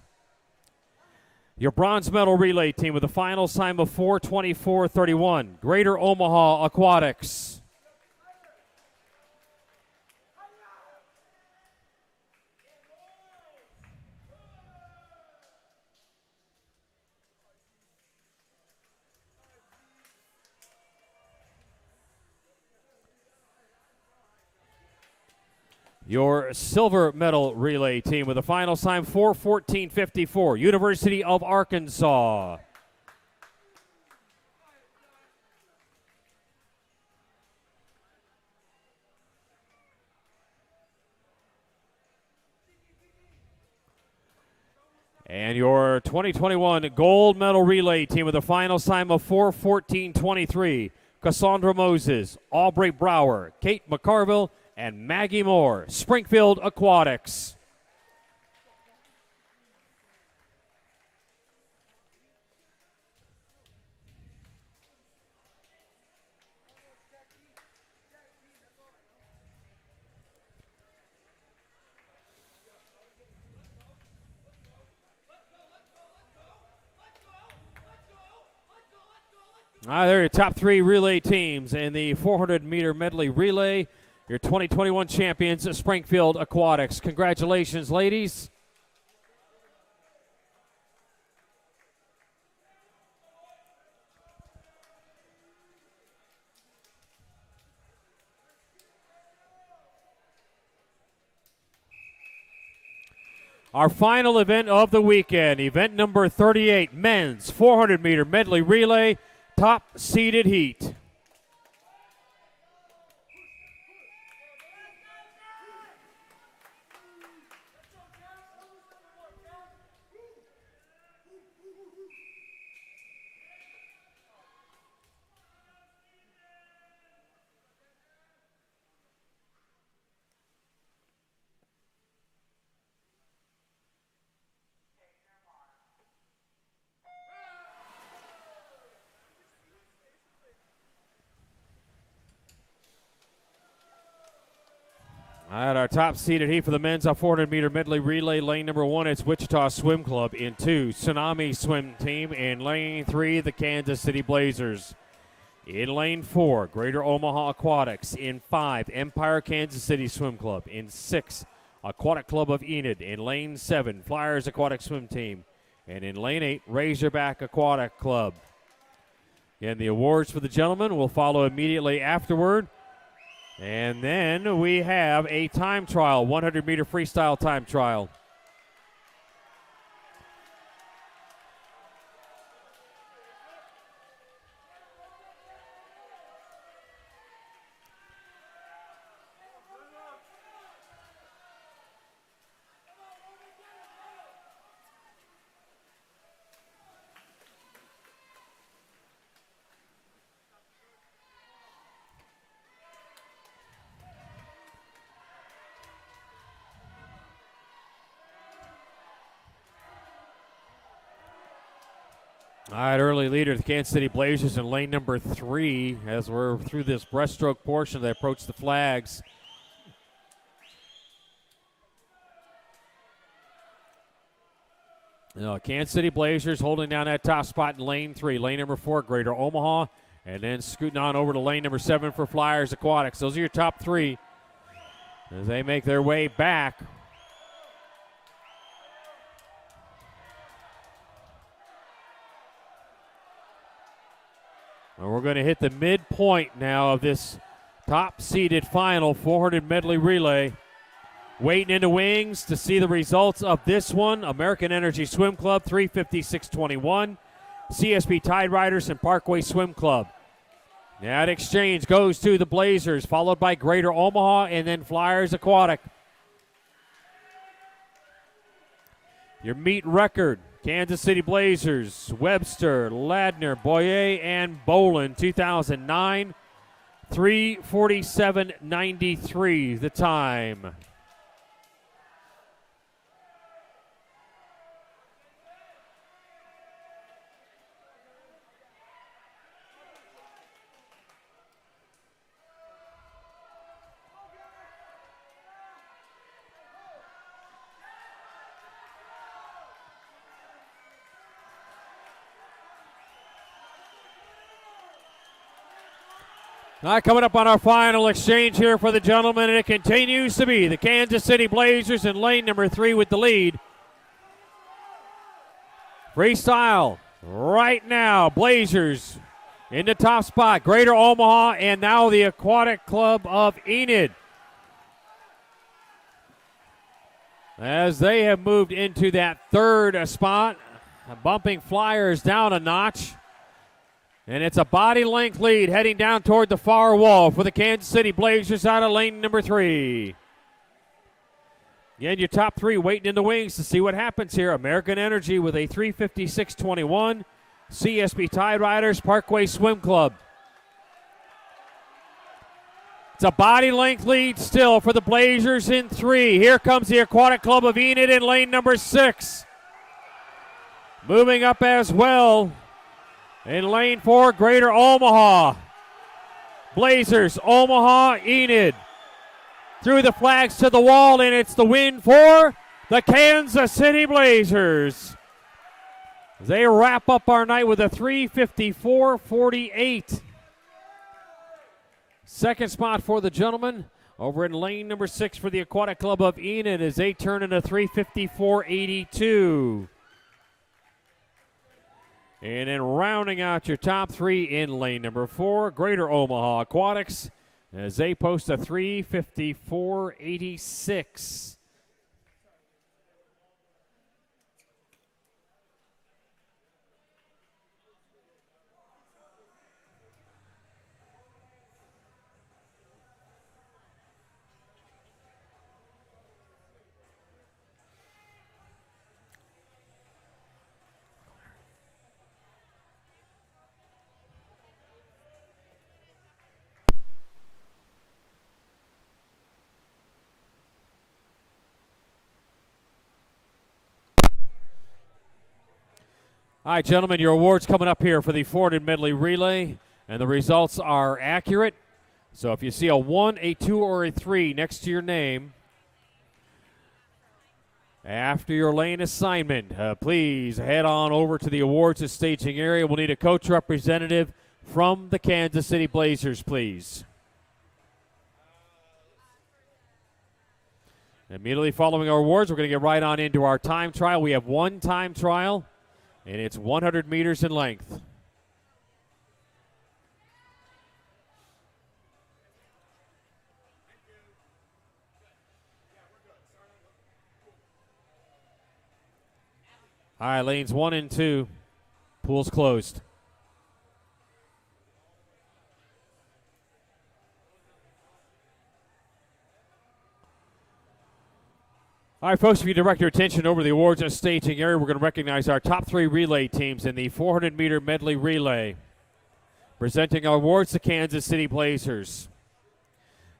A: Your bronze medal relay team with a final time of 4:24:31, Greater Omaha Aquatics. Your silver medal relay team with a final time 4:14:54, University of Arkansas. And your 2021 gold medal relay team with a final time of 4:14:23, Cassandra Moses, Aubrey Brower, Kate McCarville, and Maggie Moore, Springfield Aquatics. All right, there are your top 3 relay teams in the 400-meter medley relay. Your 2021 champions, Springfield Aquatics. Congratulations, ladies. Our final event of the weekend, event number 38, men's 400-meter medley relay, top seeded heat. All right, our top seeded heat for the men's 400-meter medley relay. Lane number 1, it's Wichita Swim Club. In 2, Tsunami Swim Team. In lane 3, the Kansas City Blazers. In lane 4, Greater Omaha Aquatics. In 5, Empire Kansas City Swim Club. In 6, Aquatic Club of Enid. In lane 7, Flyers Aquatic Swim Team. And in lane 8, Razorback Aquatic Club. Again, the awards for the gentlemen will follow immediately afterward. And then we have a time trial, 100-meter freestyle time trial. All right, early leader, the Kansas City Blazers in lane number 3 as we're through this breaststroke portion. They approach the flags. Kansas City Blazers holding down that top spot in lane 3. Lane number 4, Greater Omaha. And then scooting on over to lane number 7 for Flyers Aquatics. Those are your top 3 as they make their way back. And we're going to hit the midpoint now of this top-seeded final 400 medley relay. Waiting in the wings to see the results of this one. American Energy Swim Club, 356.21. CSP Tide Riders and Parkway Swim Club. That exchange goes to the Blazers, followed by Greater Omaha and then Flyers Aquatic. Your meet record, Kansas City Blazers, Webster, Ladner, Boyer, and Bolin, 2009, 3:47.93 the time. All right, coming up on our final exchange here for the gentlemen, and it continues to be the Kansas City Blazers in lane number 3 with the lead. Freestyle right now, Blazers in the top spot. Greater Omaha and now the Aquatic Club of Enid, as they have moved into that third spot, bumping Flyers down a notch. And it's a body length lead heading down toward the far wall for the Kansas City Blazers out of lane number 3. Again, your top 3 waiting in the wings to see what happens here. American Energy with a 3:56.21. CSB Tide Riders, Parkway Swim Club. It's a body length lead still for the Blazers in 3. Here comes the Aquatic Club of Enid in lane number 6. Moving up as well. In lane 4, Greater Omaha. Blazers, Omaha, Enid. Through the flags to the wall, and it's the win for the Kansas City Blazers. They wrap up our night with a 3:54.48. Second spot for the gentlemen over in lane number 6 for the Aquatic Club of Enid as they turn into 3:54.82. And then rounding out your top 3 in lane number 4, Greater Omaha Aquatics, as they post a 3:54.86. All right, gentlemen, your awards coming up here for the 400 medley relay, and the results are accurate. So if you see a 1, a 2, or a 3 next to your name after your lane assignment, please head on over to the awards and staging area. We'll need a coach representative from the Kansas City Blazers, please. Immediately following our awards, we're going to get right on into our time trial. We have one time trial, and it's 100 meters in length. All right, lanes 1 and 2, pools closed. All right, folks, if you direct your attention over the awards and staging area, we're going to recognize our top 3 relay teams in the 400-meter medley relay. Presenting our awards, the Kansas City Blazers.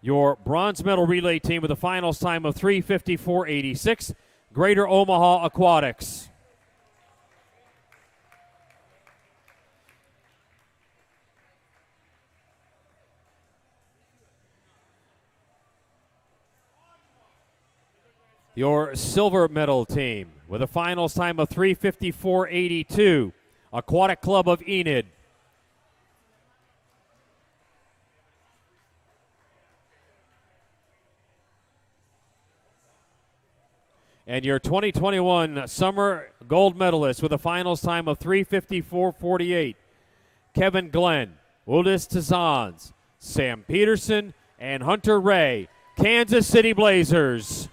A: Your bronze medal relay team with a finals time of 3:54.86, Greater Omaha Aquatics. Your silver medal team with a finals time of 3:54.82, Aquatic Club of Enid. And your 2021 summer gold medalist with a finals time of 3:54.48, Kevin Glenn, Uldis Tazans, Sam Peterson, and Hunter Ray, Kansas City Blazers.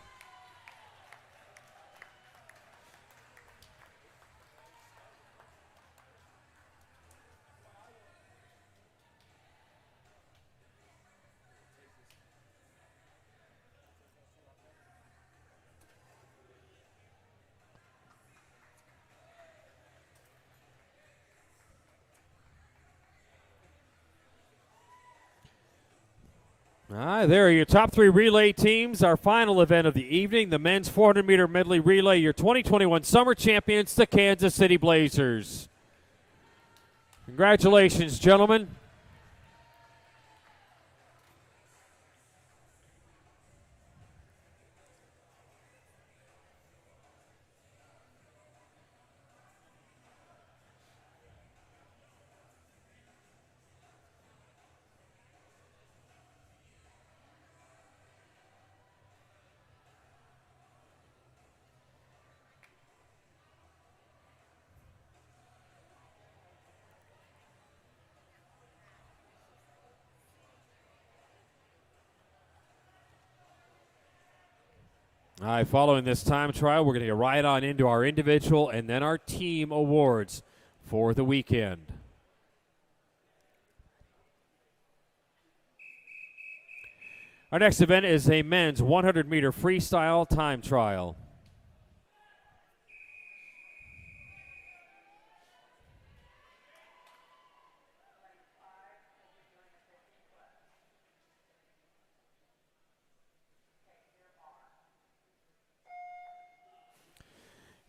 A: All right, there are your top 3 relay teams. Our final event of the evening, the men's 400-meter medley relay, your 2021 summer champions, the Kansas City Blazers. Congratulations, gentlemen. All right, following this time trial, we're going to get right on into our individual and then our team awards for the weekend. Our next event is a men's 100-meter freestyle time trial.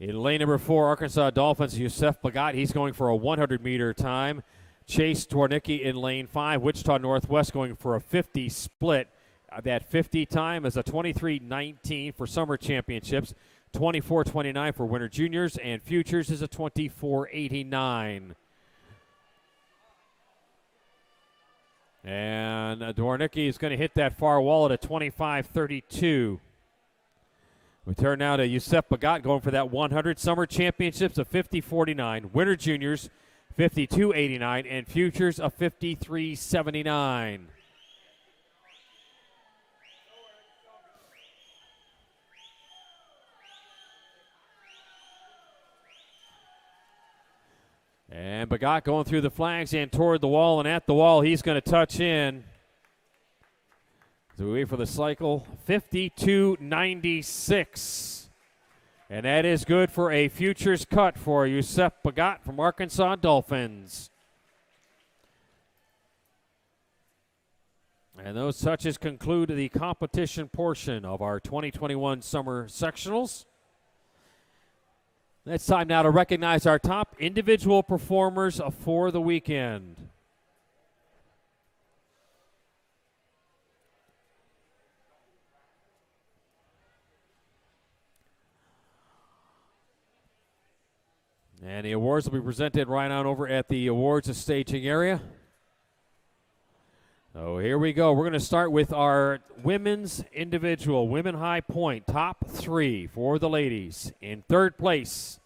A: In lane number 4, Arkansas Dolphins, Yusef Bagat, he's going for a 100-meter time. Chase Dwornicki in lane 5, Wichita Northwest going for a 50 split. That 50 time is a 23:19 for summer championships, 24:29 for winter juniors, and futures is a 24:89. And Dwornicki is going to hit that far wall at a 25:32. We turn now to Yusef Bagat going for that 100. Summer championships of 50:49. Winter juniors 52:89 and futures of 53:79. And Bagat going through the flags and toward the wall, and at the wall he's going to touch in. So we wait for the cycle, 52.96. And that is good for a futures cut for Yusef Bagat from Arkansas Dolphins. And those touches conclude the competition portion of our 2021 Summer Sectionals. It's time now to recognize our top individual performers for the weekend. And the awards will be presented right on over at the awards staging area. So here we go. We're going to start with our women's individual, women high point, top 3 for the ladies. In third place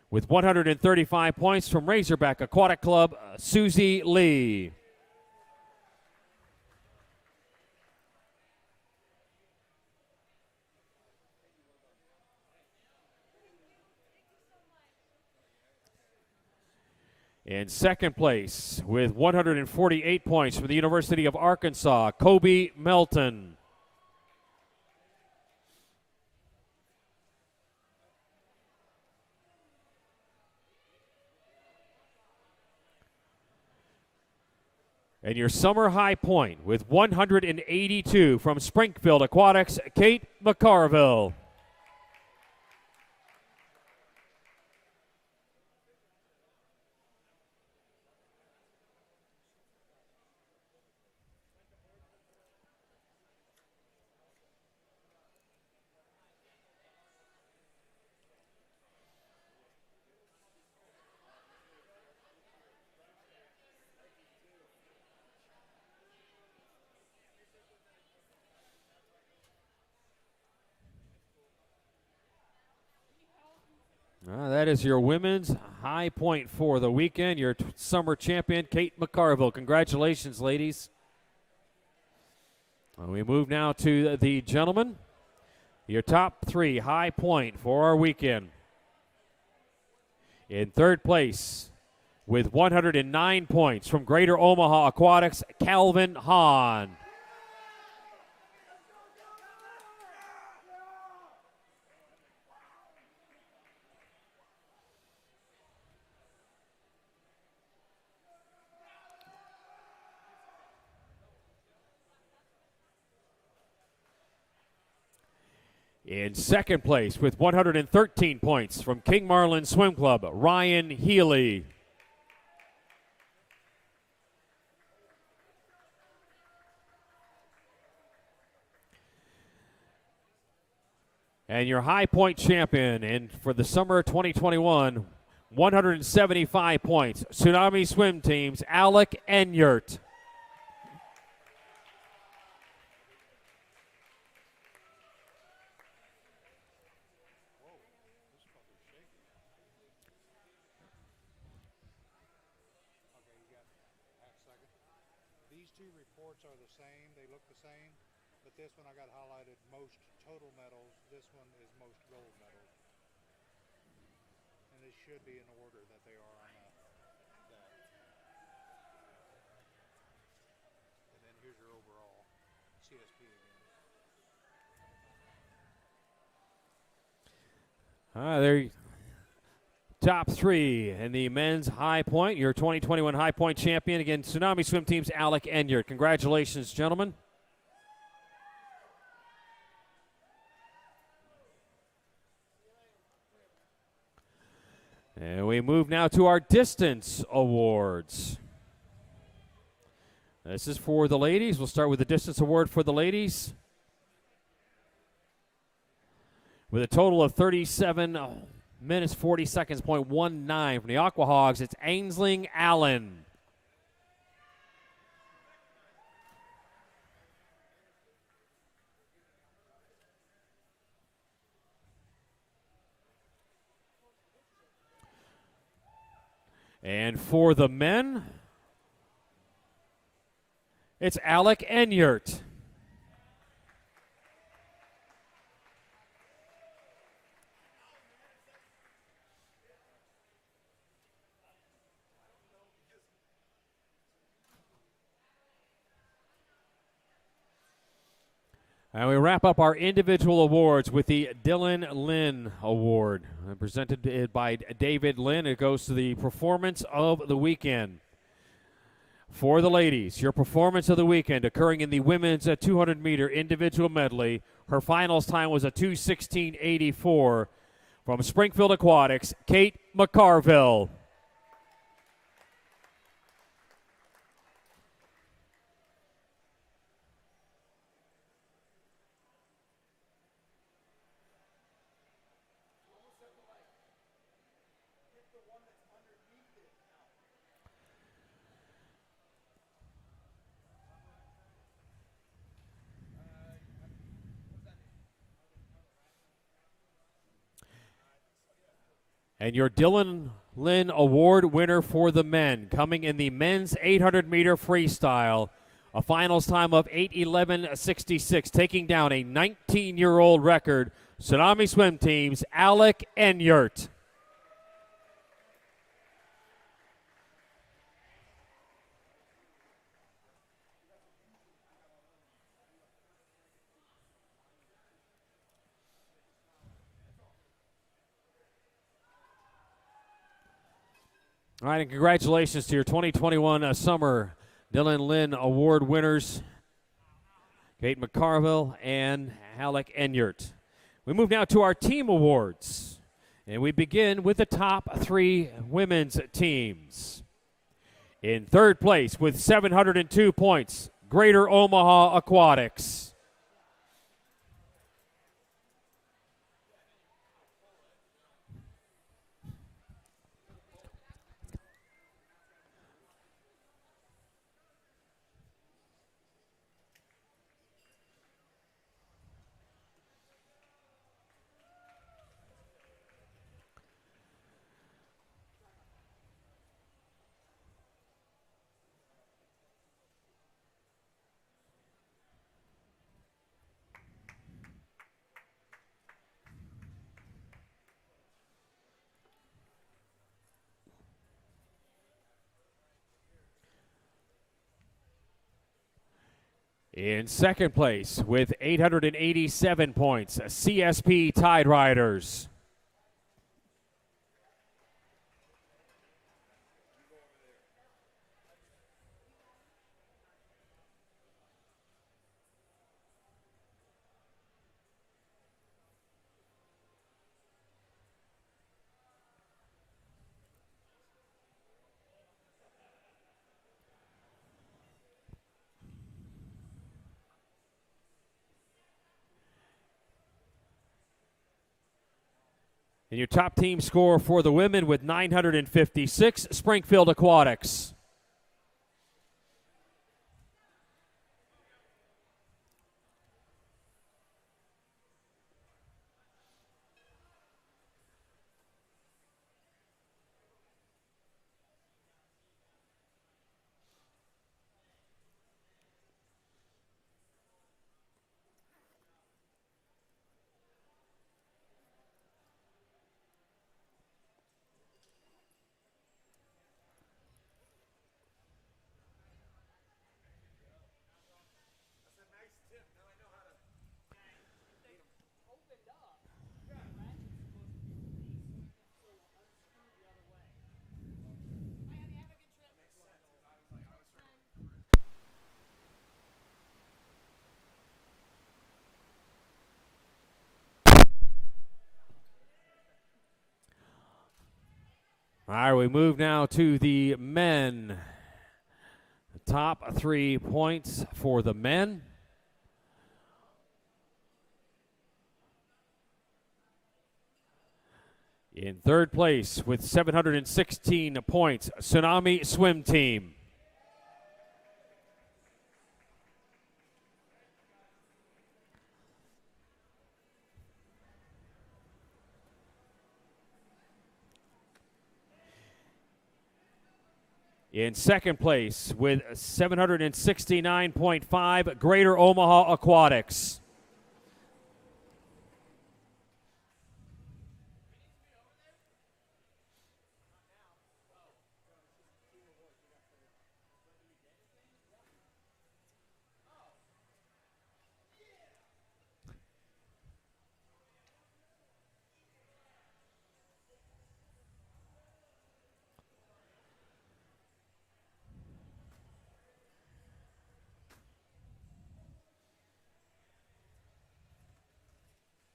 A: with 135 points from Razorback Aquatic Club, Susie Lee. In second place, with 148 points from the University of Arkansas, Kobe Melton. And your summer high point, with 182 from Springfield Aquatics, Kate McCarville. That is your women's high point for the weekend. Your summer champion, Kate McCarville. Congratulations, ladies. We move now to the gentlemen. Your top 3 high point for our weekend. In third place, with 109 points from Greater Omaha Aquatics, Calvin Hahn. In second place with 113 points from King Marlin Swim Club, Ryan Healy. And your high point champion and for the summer 2021, 175 points, Tsunami Swim Teams, Alec Enyart.
B: These 2 reports are the same. They look the same. But this one I got highlighted most total medals. This one is most gold medals. And they should be in order that they are on that. And then here's your overall CSP again.
A: There, top three in the men's high point. Your 2021 high point champion, again, Tsunami Swim Team's Alec Enyart. Congratulations, gentlemen. And we move now to our distance awards. This is for the ladies. We'll start with the distance award for the ladies. With a total of 37 minutes, 40 seconds, .19 from the Aqua Hogs, it's Ainsling Allen. And for the men, it's Alec Enyart. And we wrap up our individual awards with the Dylan Lynn Award, presented by David Lynn. It goes to the performance of the weekend. For the ladies, your performance of the weekend occurring in the women's 200-meter individual medley. Her finals time was a 2:16.84 from Springfield Aquatics, Kate McCarville. And your Dylan Lynn Award winner for the men, coming in the men's 800-meter freestyle, a finals time of 8:11.66, taking down a 19-year-old record, Tsunami Swim Team's Alec Enyart. All right, and congratulations to your 2021 Summer Dylan Lynn Award winners, Kate McCarville and Alec Enyart. We move now to our team awards, and we begin with the top three women's teams. In third place with 702 points, Greater Omaha Aquatics. In second place with 887 points, CSP Tide Riders. And your top team score for the women with 956, Springfield Aquatics. All right, we move now to the men. The top 3 points for the men. In third place with 716 points, Tsunami Swim Team. In second place with 769.5, Greater Omaha Aquatics.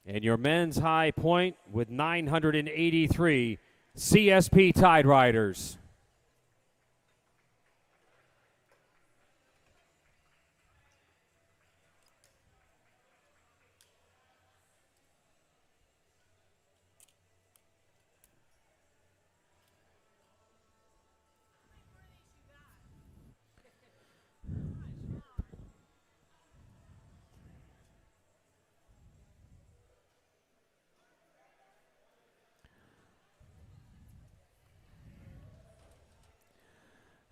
A: And your men's high point with 983, CSP Tide Riders.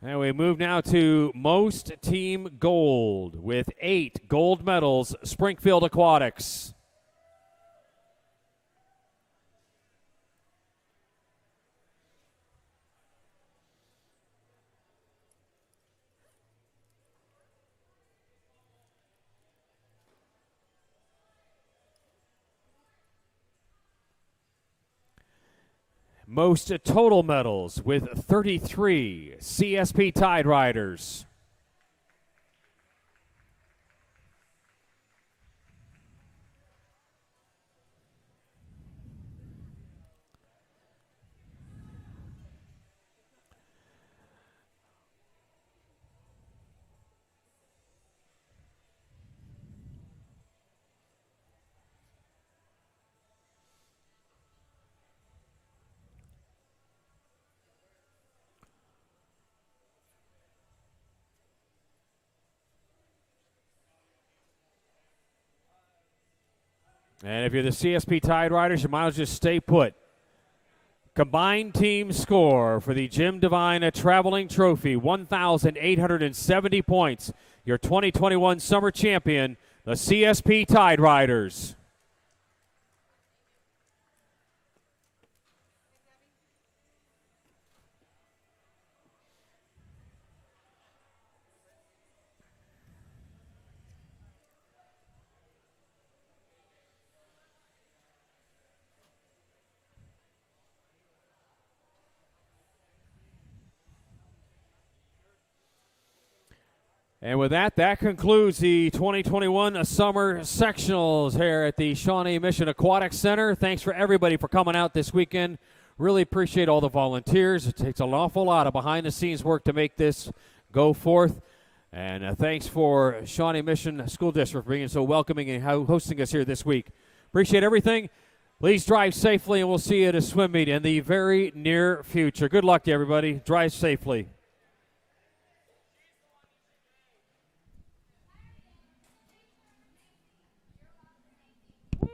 A: And we move now to most team gold with 8 gold medals, Springfield Aquatics. Most total medals with 33, CSP Tide Riders. And if you're the CSP Tide Riders, you might as well just stay put. Combined team score for the Jim Devine Traveling Trophy, 1,870 points. Your 2021 Summer Champion, the CSP Tide Riders. And with that, that concludes the 2021 Summer Sectionals here at the Shawnee Mission Aquatic Center. Thanks for everybody for coming out this weekend. Really appreciate all the volunteers. It takes an awful lot of behind-the-scenes work to make this go forth. And thanks for Shawnee Mission School District for being so welcoming and hosting us here this week. Appreciate everything. Please drive safely, and we'll see you at a swim meet in the very near future. Good luck to everybody. Drive safely.